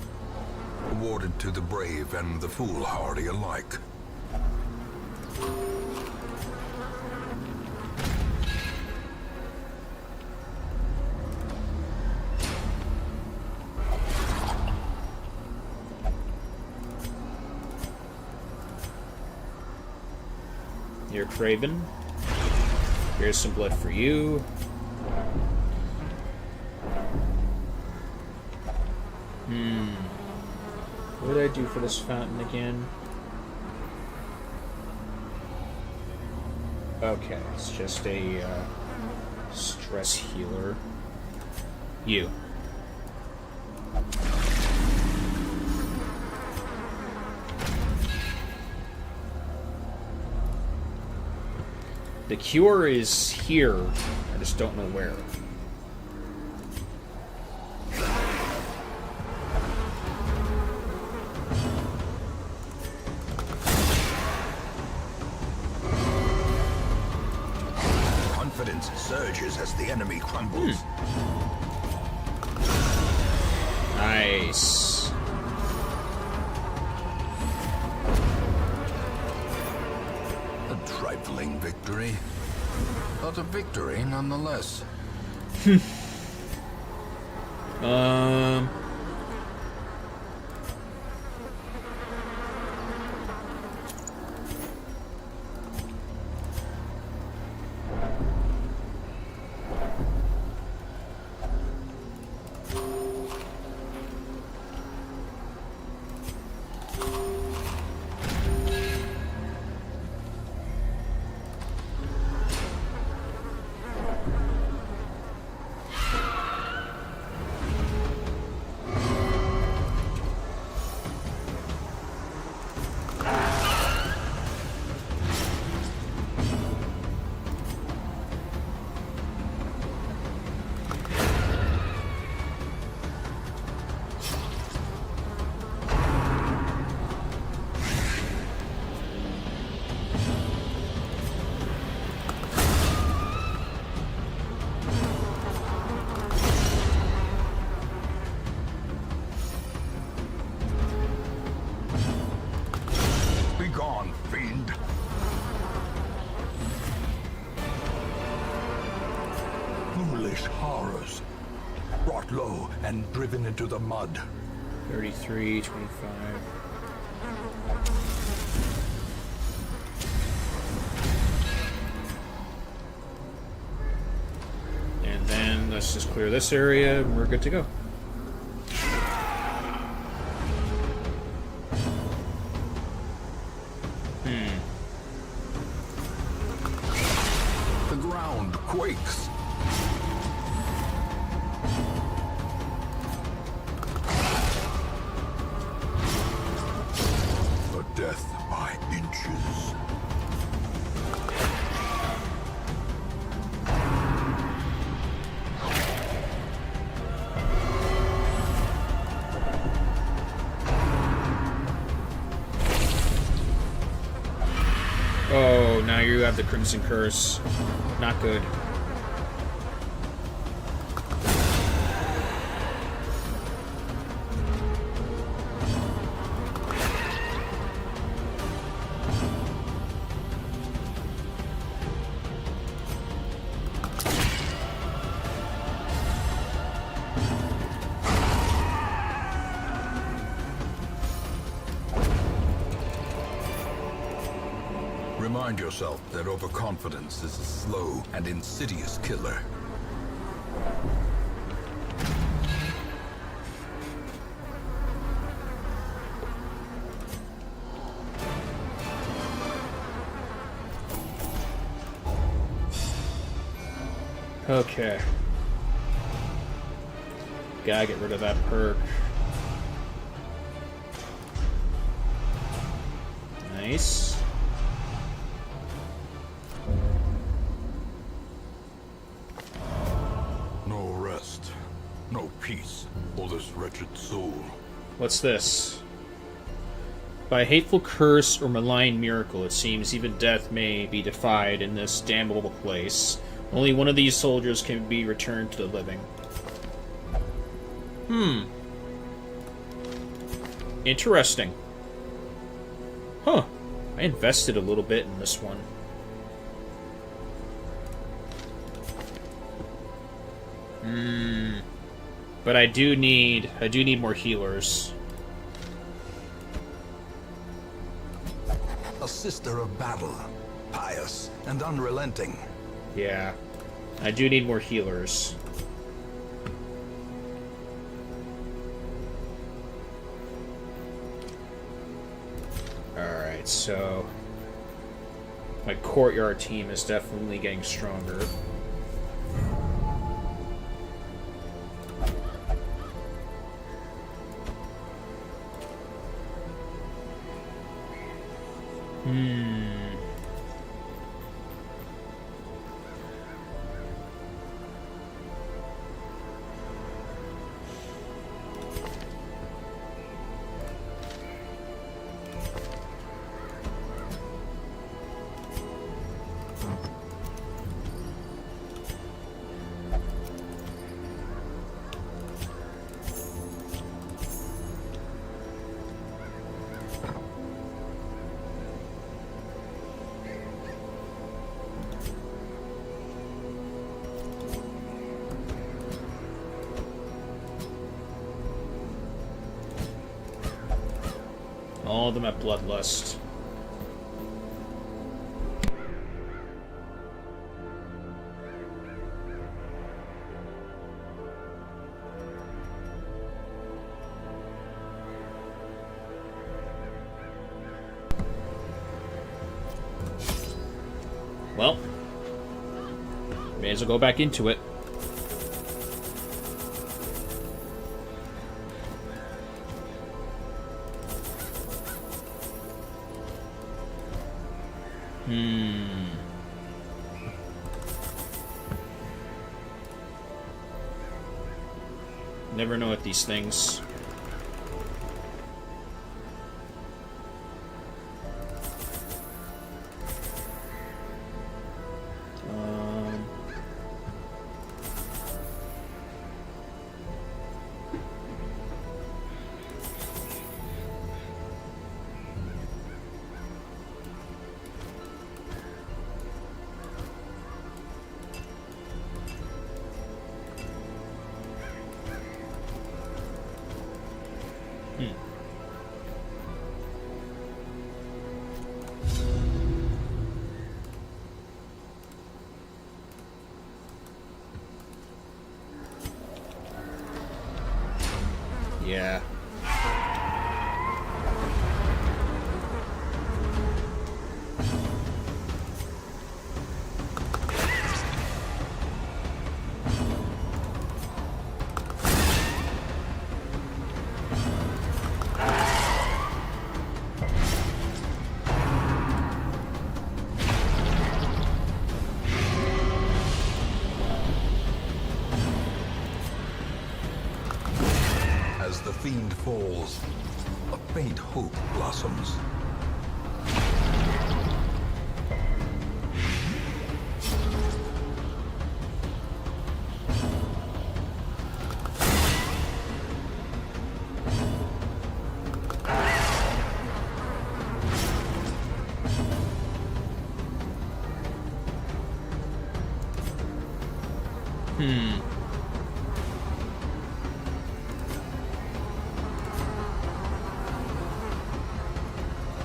awarded to the brave and the foolhardy alike. You're Craven. Here's some blood for you. What did I do for this fountain again? Okay, it's just a stress healer. You. The cure is here. I just don't know where. Confidence surges as the enemy crumbles. Nice. A trifling victory, but a victory nonetheless. horrors. Brought low and driven into the mud. 33, 25. And then let's just clear this area and we're good to go. The ground quakes. A death by inches. Oh, now you have the Crimson Curse. Not good. Remind yourself that overconfidence is a slow and insidious killer. Okay. Gotta get rid of that perk. Nice. No rest, no peace for this wretched soul. What's this? By a hateful curse or malign miracle, it seems even death may be defied in this damnable place. Only one of these soldiers can be returned to the living. Interesting. Huh. I invested a little bit in this one. But I do need more healers. A sister of battle, pious and unrelenting. Yeah. I do need more healers. Alright, so my Courtyard team is definitely getting stronger. All of them have Bloodlust. Well, may as well go back into it. Never know with these things. fiend falls, a faint hope blossoms.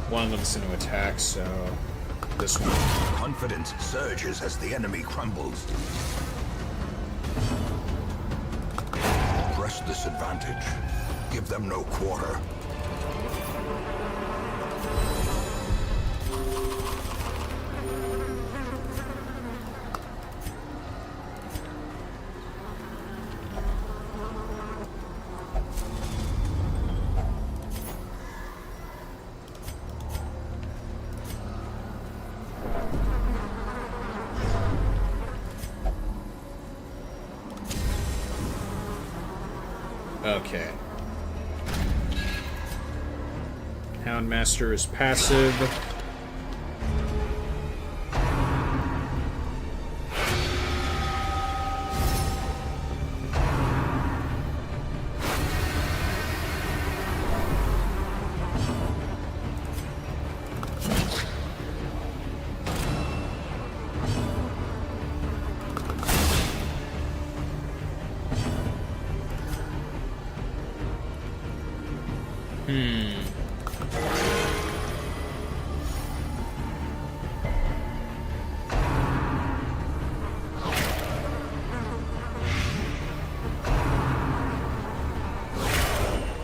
One of them's going to attack, so this one. Confidence surges as the enemy crumbles. Press this advantage. Give them no quarter. Okay. Houndmaster is passive.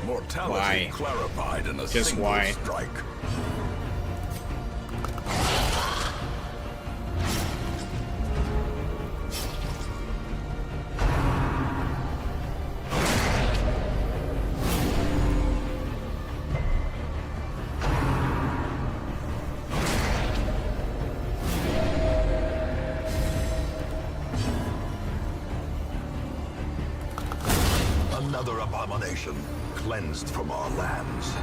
Mortality Why? clarified in a Just single why? strike. Another abomination cleansed from our lands.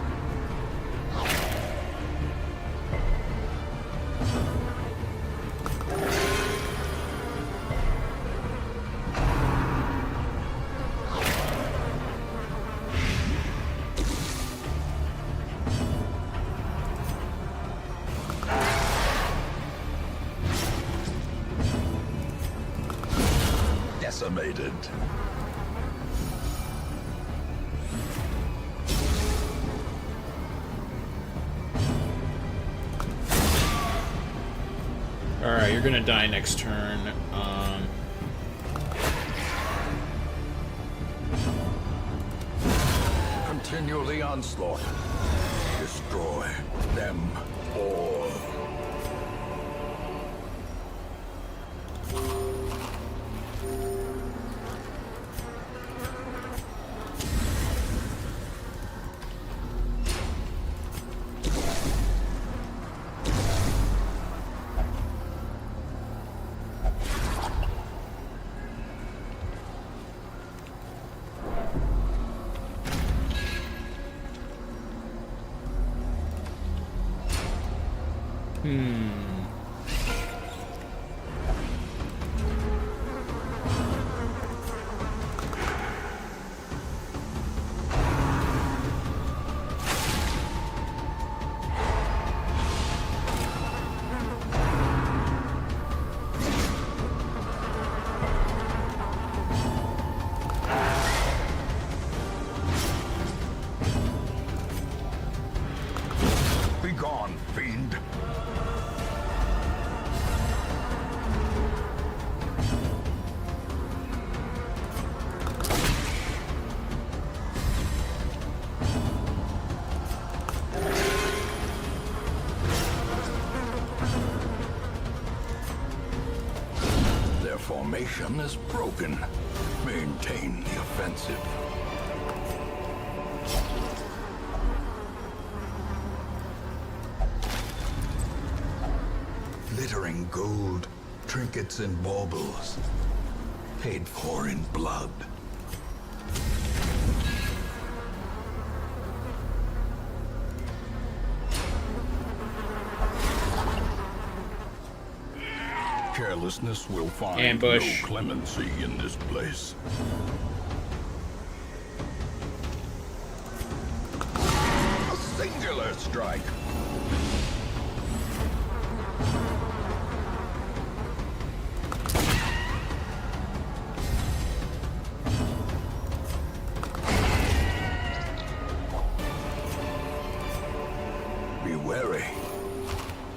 Decimated. Alright, you're gonna die next turn. Continue the onslaught. Destroy them all. Begone, fiend. Their formation is broken. Maintain the offensive. Glittering gold, trinkets and baubles, paid for in blood. Carelessness will find Ambush. no clemency in this place. A singular strike. Be wary.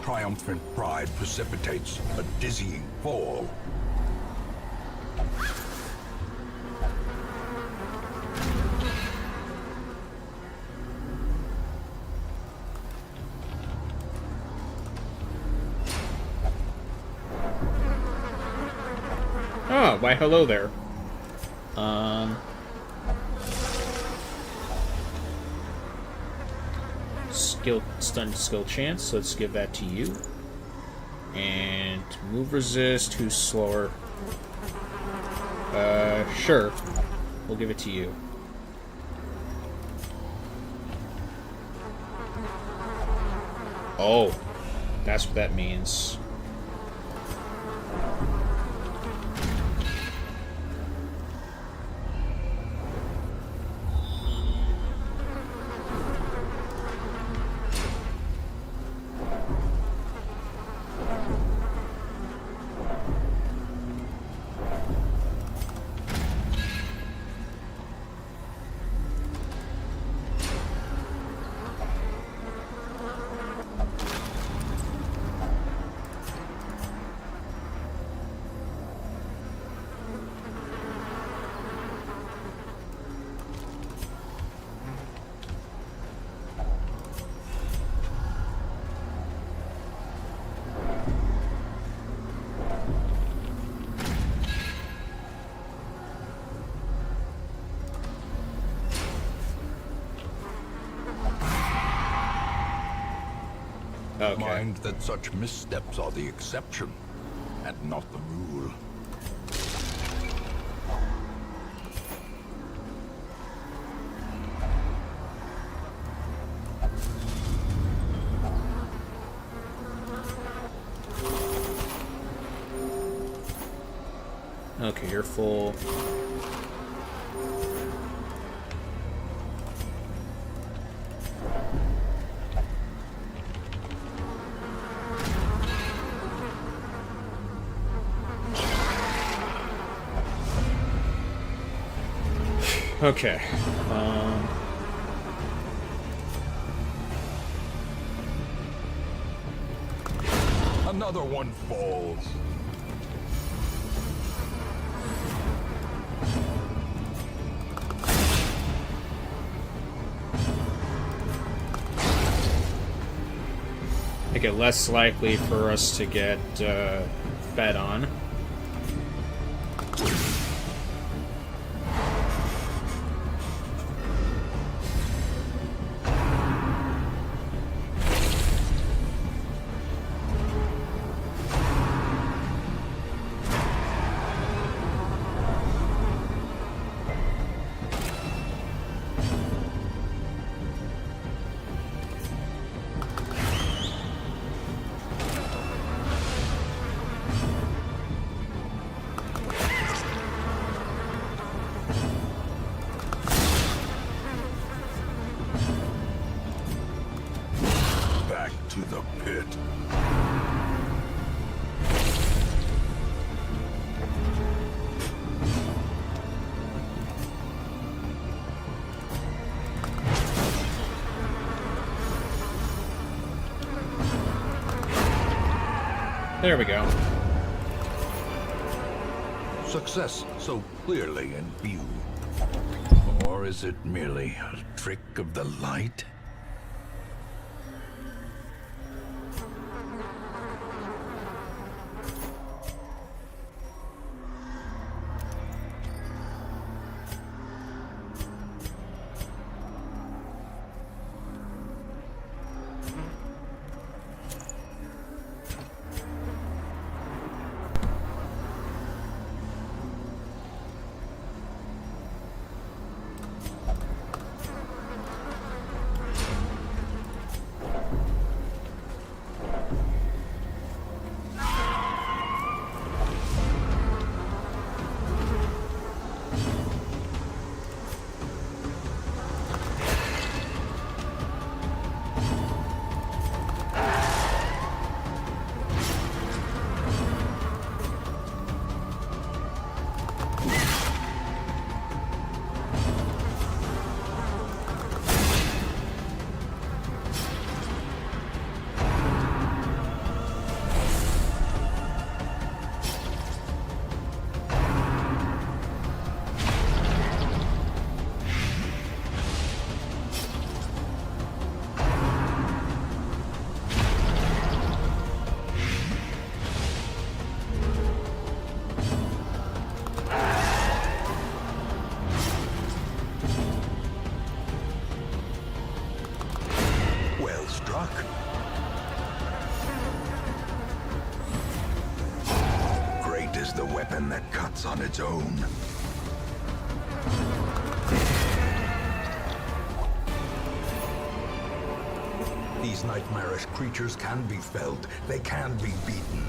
Triumphant pride precipitates a dizzying fall. Oh, why hello there. Stunned skill chance, let's give that to you. And move resist, who's slower? Sure. We'll give it to you. Oh, that's what that means. Okay. Mind that such missteps are the exception, and not the rule. Okay, you're full. Okay. Another one falls. Make it less likely for us to get fed on. Back to the pit. There we go. Success so clearly in view. Or is it merely a trick of the light? struck. Great is the weapon that cuts on its own. These nightmarish creatures can be felled. They can be beaten.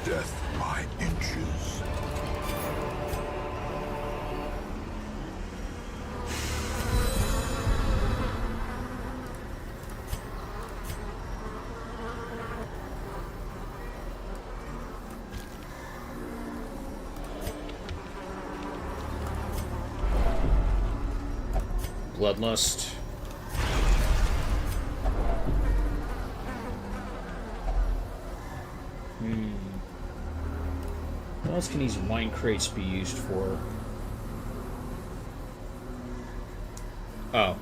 Death by inches. Bloodlust. What else can these wine crates be used for? Oh.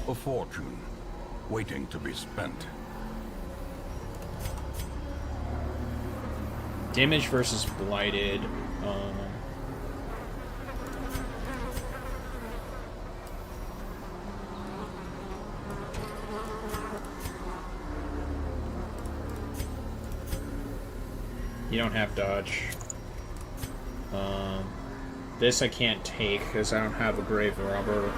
A fortune, waiting to be spent. Damage versus blighted. You don't have dodge. This I can't take because I don't have a grave robber.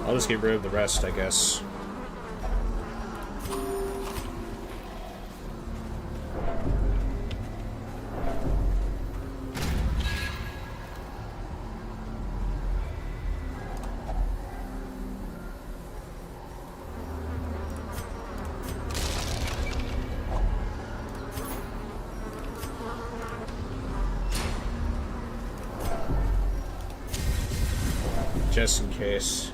I'll just get rid of the rest, I guess. Just in case.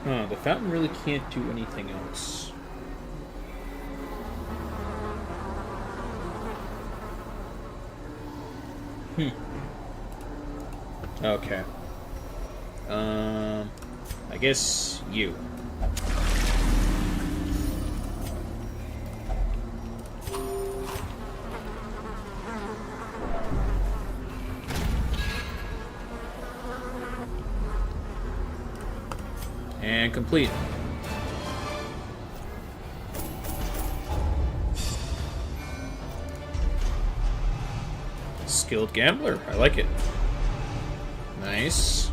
Huh, the fountain really can't do anything else. Okay. I guess you. And complete. Skilled gambler. I like it. Nice.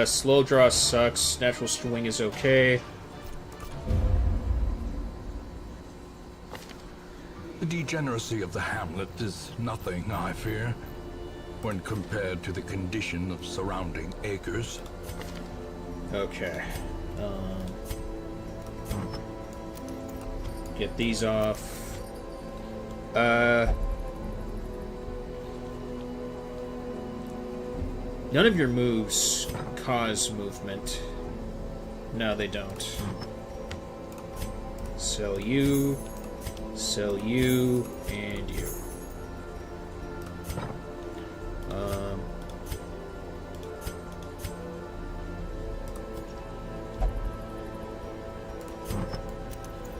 Slow draw sucks. Natural swing is okay. The degeneracy of the hamlet is nothing, I fear, when compared to the condition of surrounding acres. Okay. Get these off. None of your moves cause movement. No, they don't. Sell you, and you.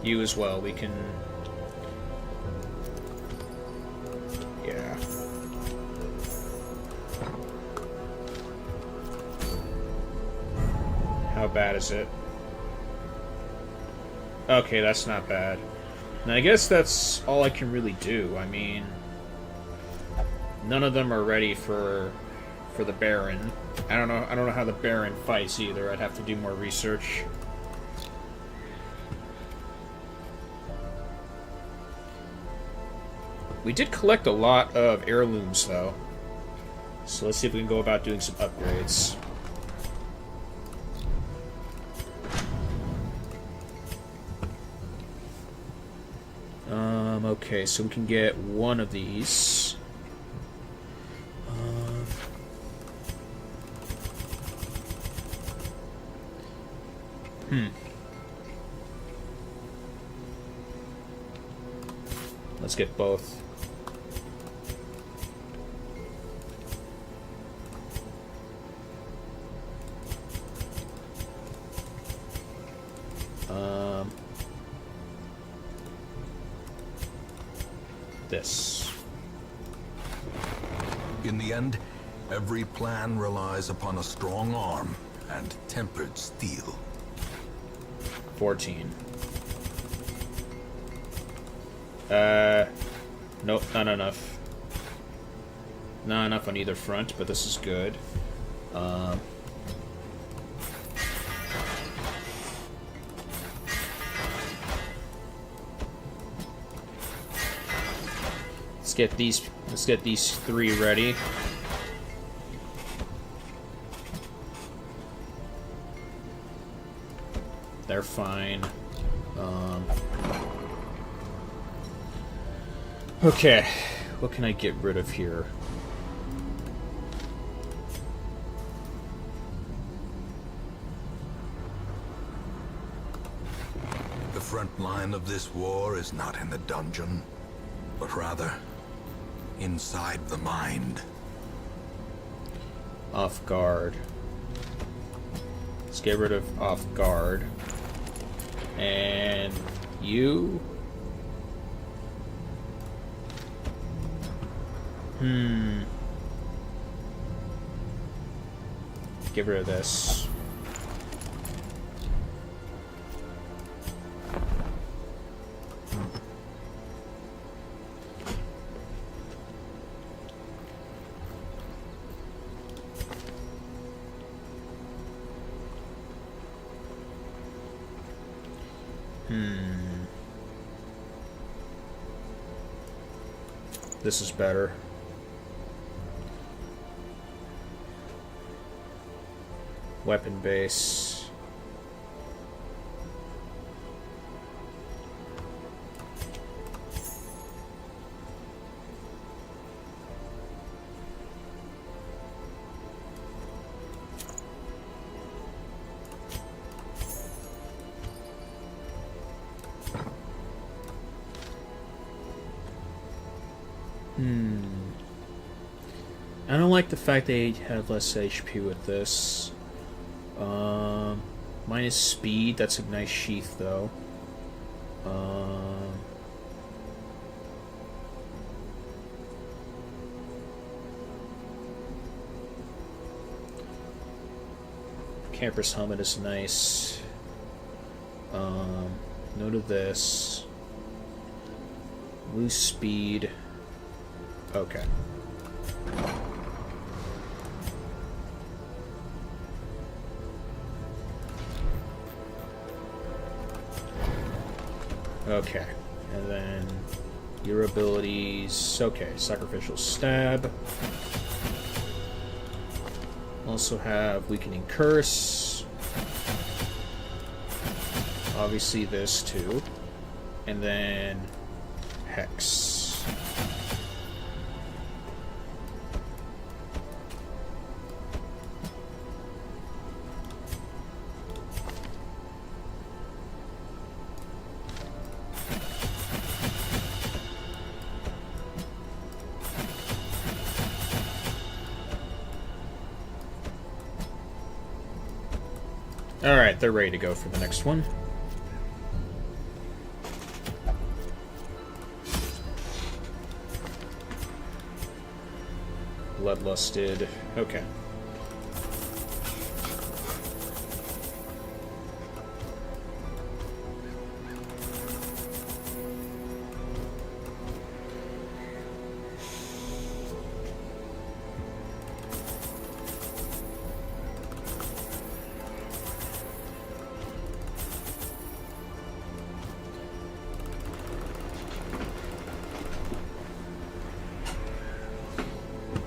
You as well. We can... Yeah. How bad is it? Okay, that's not bad. And I guess that's all I can really do. I mean, none of them are ready for the Baron. I don't know how the Baron fights either. I'd have to do more research. We did collect a lot of heirlooms, though. So let's see if we can go about doing some upgrades. Okay, so we can get one of these. Let's get both. This. In the end, every plan relies upon a strong arm and tempered steel. 14. Nope, not enough. Not enough on either front, but this is good. Let's get these three ready. They're fine. Okay, what can I get rid of here? The front line of this war is not in the dungeon, but rather inside the mind. Off guard. Let's get rid of off guard. And you... Get rid of this. This is better. Weapon base. I don't like the fact they have less HP with this. Minus speed, that's a nice sheath though. Camper's helmet is nice. No to this. Loose speed. Okay. Okay. And then your abilities. Okay, Sacrificial Stab. Also have Weakening Curse. Obviously this too. And then Hex. Alright, they're ready to go for the next one. Bloodlusted. Okay.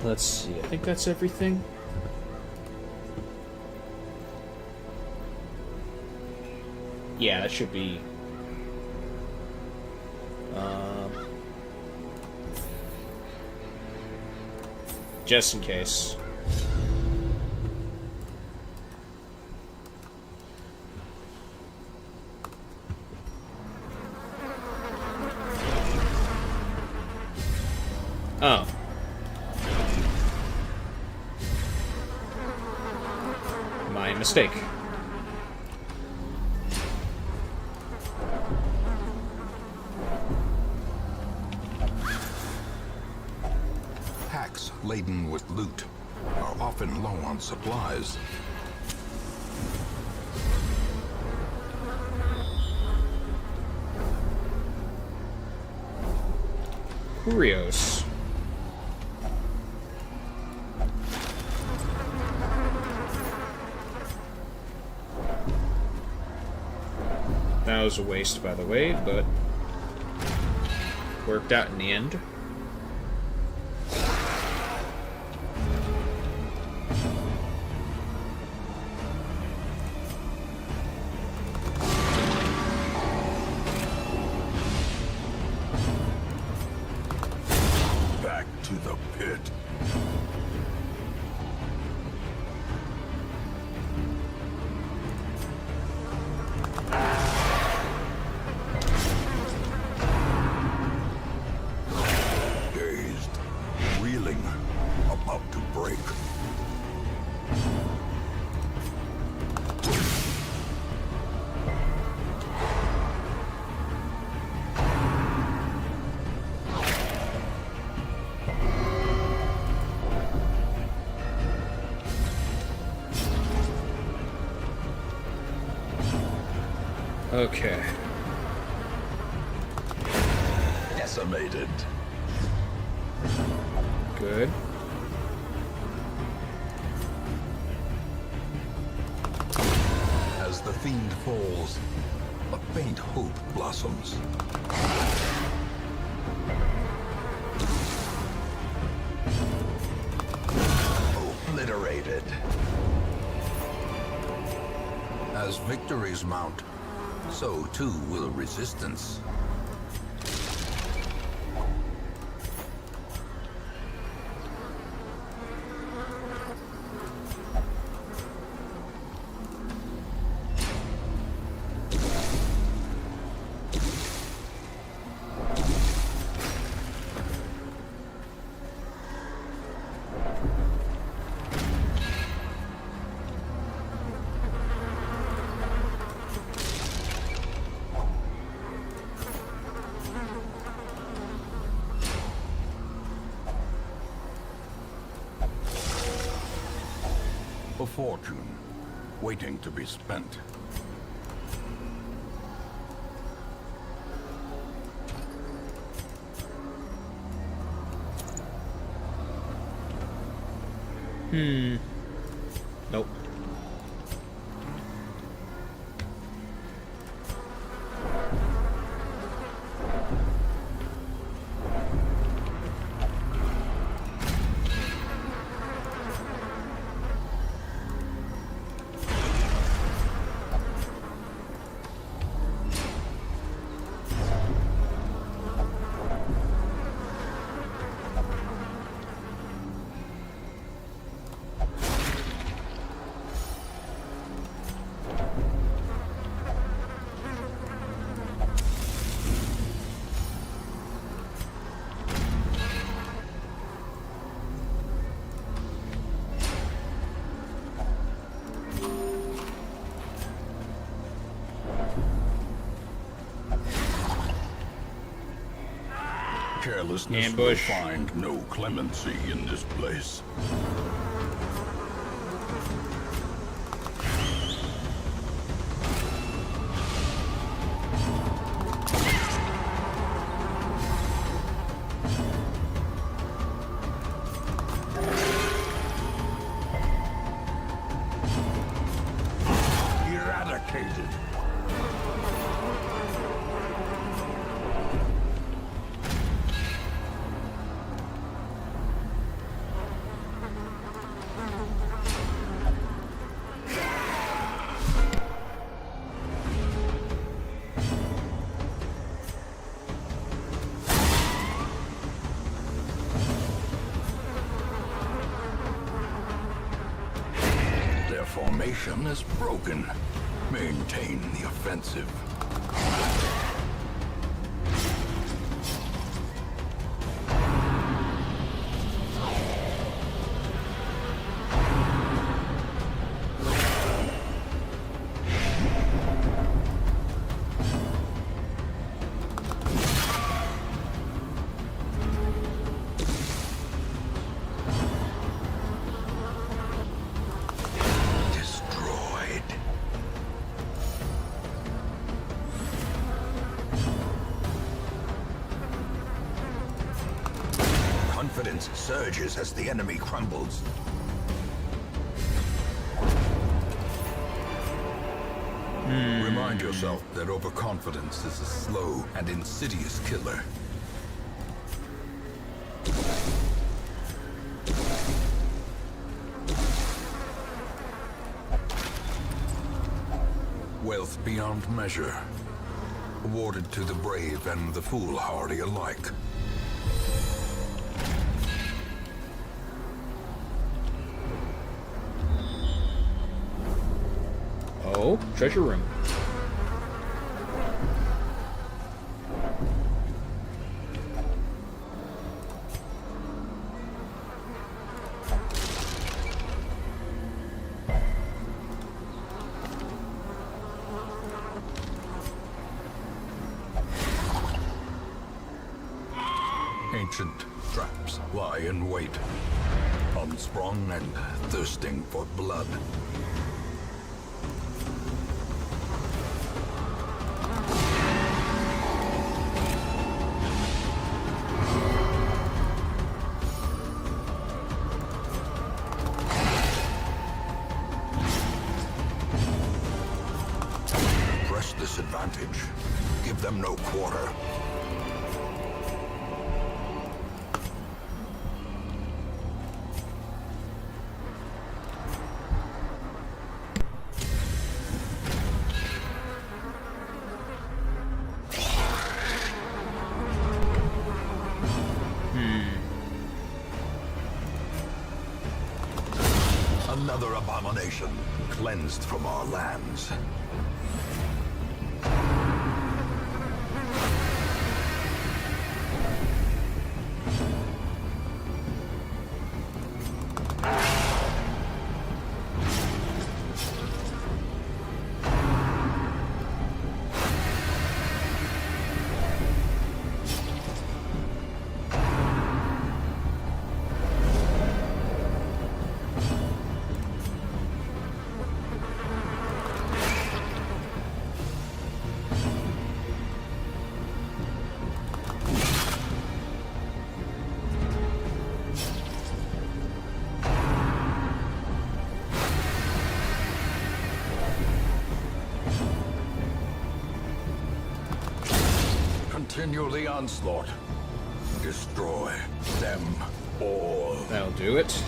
Let's see, I think that's everything. Yeah, that should be... just in case. Oh. My mistake. Packs laden with loot are often low on supplies. Curios. That was a waste, by the way, but worked out in the end. Back to the pit. Dazed, reeling, about to break. Okay. Decimated. Good. As the fiend falls, a faint hope blossoms. Obliterated. As victories mount, so too will resistance. A fortune, waiting to be spent. Nope. Carelessness Ambush. will find no clemency in this place. Eradicated. Their formation is broken. Maintain the offensive. Destroyed. Confidence surges as the enemy crumbles. Remind yourself that overconfidence is a slow and insidious killer. Wealth beyond measure, awarded to the brave and the foolhardy alike. Oh, treasure room. Ancient traps lie in wait, unsprung and thirsting for blood. Press this advantage. Give them no quarter. Another abomination cleansed from our lands. Continue the onslaught. Destroy them all. That'll do it.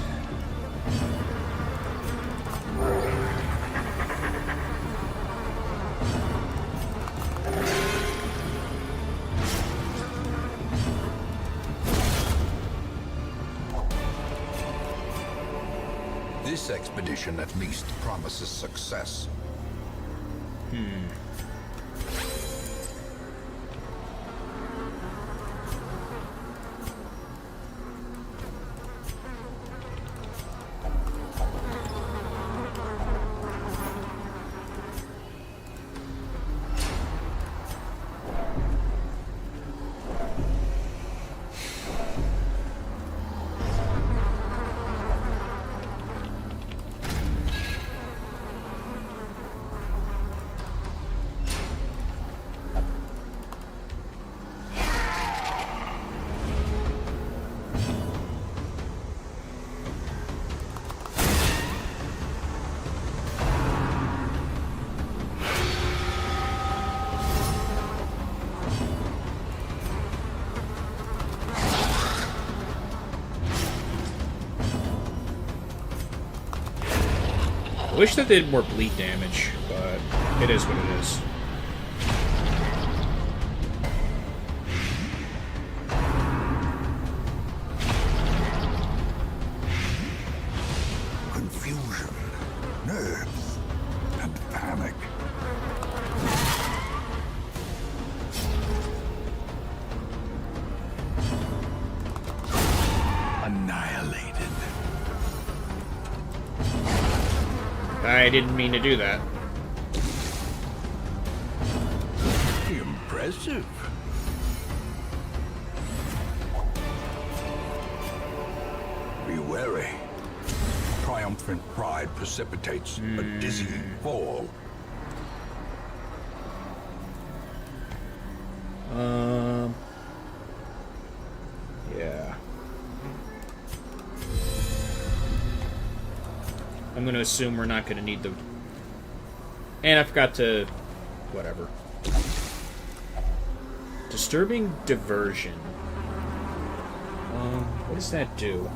This expedition at least promises success. I wish that they did more bleed damage, but it is what it is. Confusion, nerves, and panic. Annihilated. I didn't mean to do that. Impressive. Be wary. Triumphant pride precipitates a dizzying fall. Yeah. I'm gonna assume we're not gonna need the... And I forgot to... Whatever. Disturbing diversion. What does that do?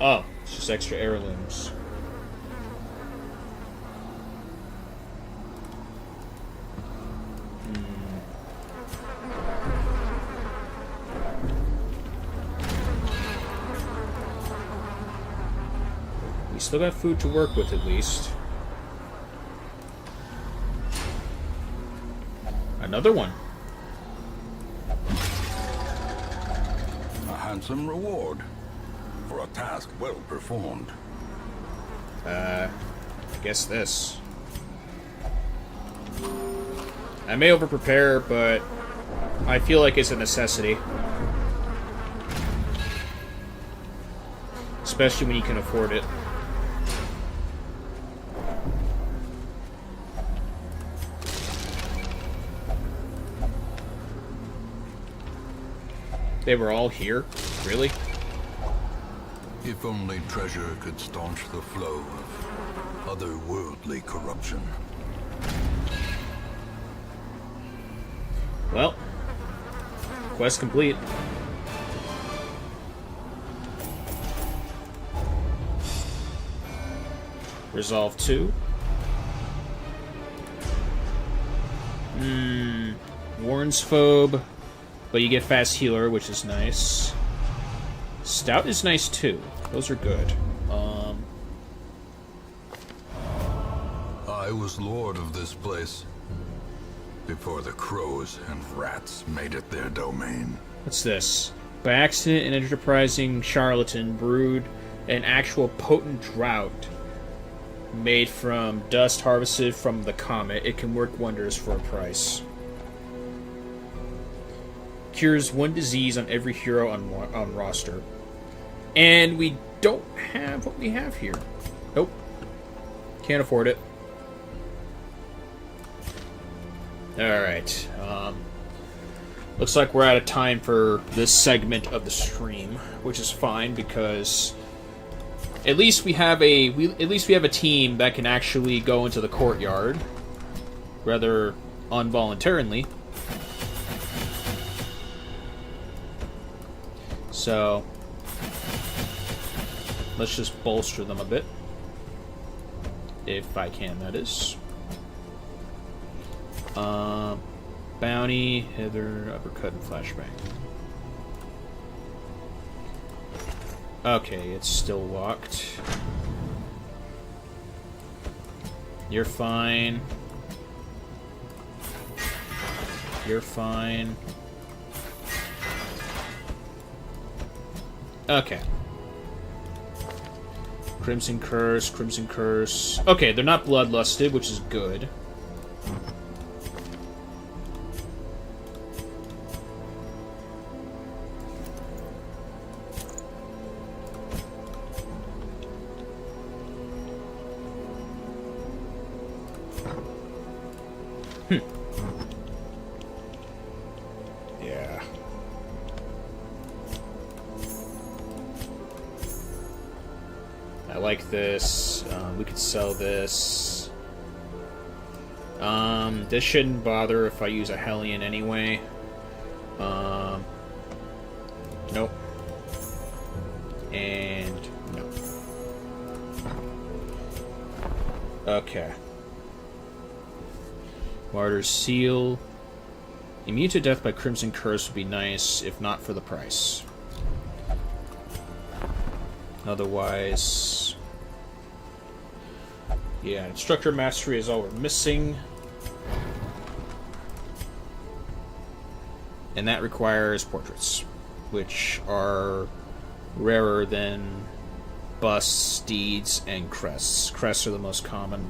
Oh, it's just extra heirlooms. We still got food to work with, at least. Another one. A handsome reward for a task well performed. I guess this. I may over-prepare, but I feel like it's a necessity. Especially when you can afford it. They were all here? Really? If only treasure could staunch the flow of otherworldly corruption. Well, quest complete. Resolve 2. Warns Phobe, but you get fast healer, which is nice. Stout is nice too. Those are good. I was lord of this place before the crows and rats made it their domain. What's this? By accident, an enterprising charlatan brewed an actual potent draught made from dust harvested from the comet. It can work wonders for a price. Cures one disease on every hero on roster. And we don't have what we have here. Nope. Can't afford it. Alright. Looks like we're out of time for this segment of the stream, which is fine because at least we have a team that can actually go into the courtyard, rather involuntarily. So let's just bolster them a bit, if I can. That is. Bounty, hither, uppercut, and flashbang. Okay, it's still locked. You're fine. You're fine. Okay. Crimson Curse, Crimson Curse. Okay, they're not bloodlusted, which is good. Yeah. I like this. We could sell this. This shouldn't bother if I use a Hellion anyway. Nope. And no. Okay. Martyr's Seal. Immune to death by Crimson Curse would be nice, if not for the price. Otherwise... yeah, Instructor Mastery is all we're missing. And that requires portraits, which are rarer than busts, steeds, and crests. Crests are the most common.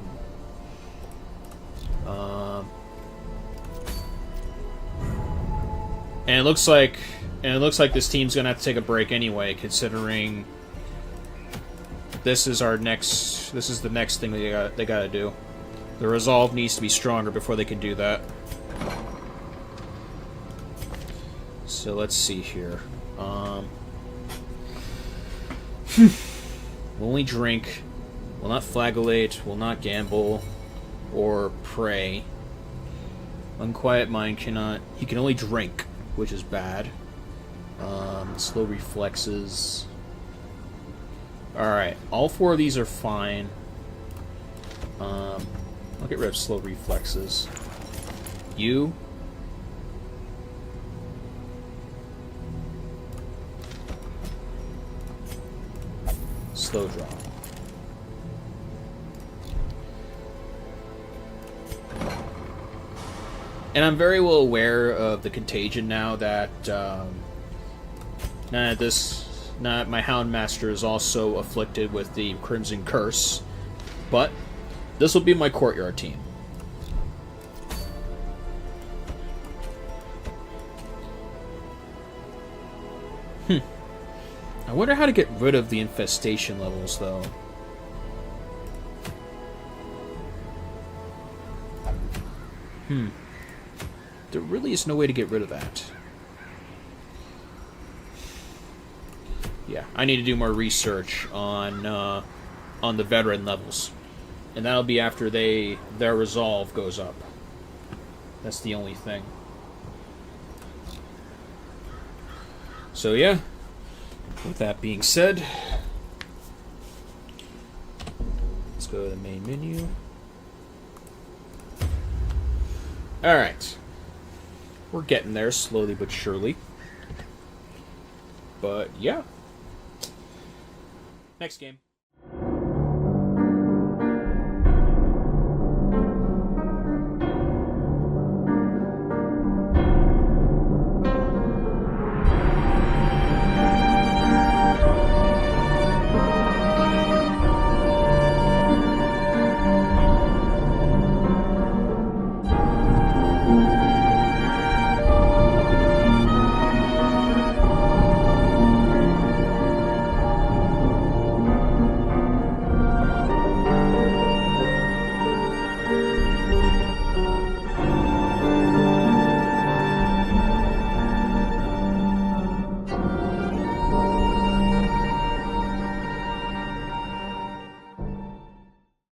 And it looks like this team's gonna have to take a break anyway, considering this is the next thing they gotta do. The resolve needs to be stronger before they can do that. So let's see here. Will only drink, will not flagellate, will not gamble, or pray. Unquiet Mind cannot. He can only drink, which is bad. Slow reflexes. Alright, all four of these are fine. I'll get rid of slow reflexes. You. Slow draw. And I'm very well aware of the contagion now that my Houndmaster is also afflicted with the Crimson Curse, but this will be my Courtyard team. I wonder how to get rid of the infestation levels, though. There really is no way to get rid of that. Yeah, I need to do more research on the veteran levels, and that'll be after their resolve goes up. That's the only thing. So yeah, with that being said, let's go to the main menu. All right, we're getting there slowly but surely. But yeah. Next game.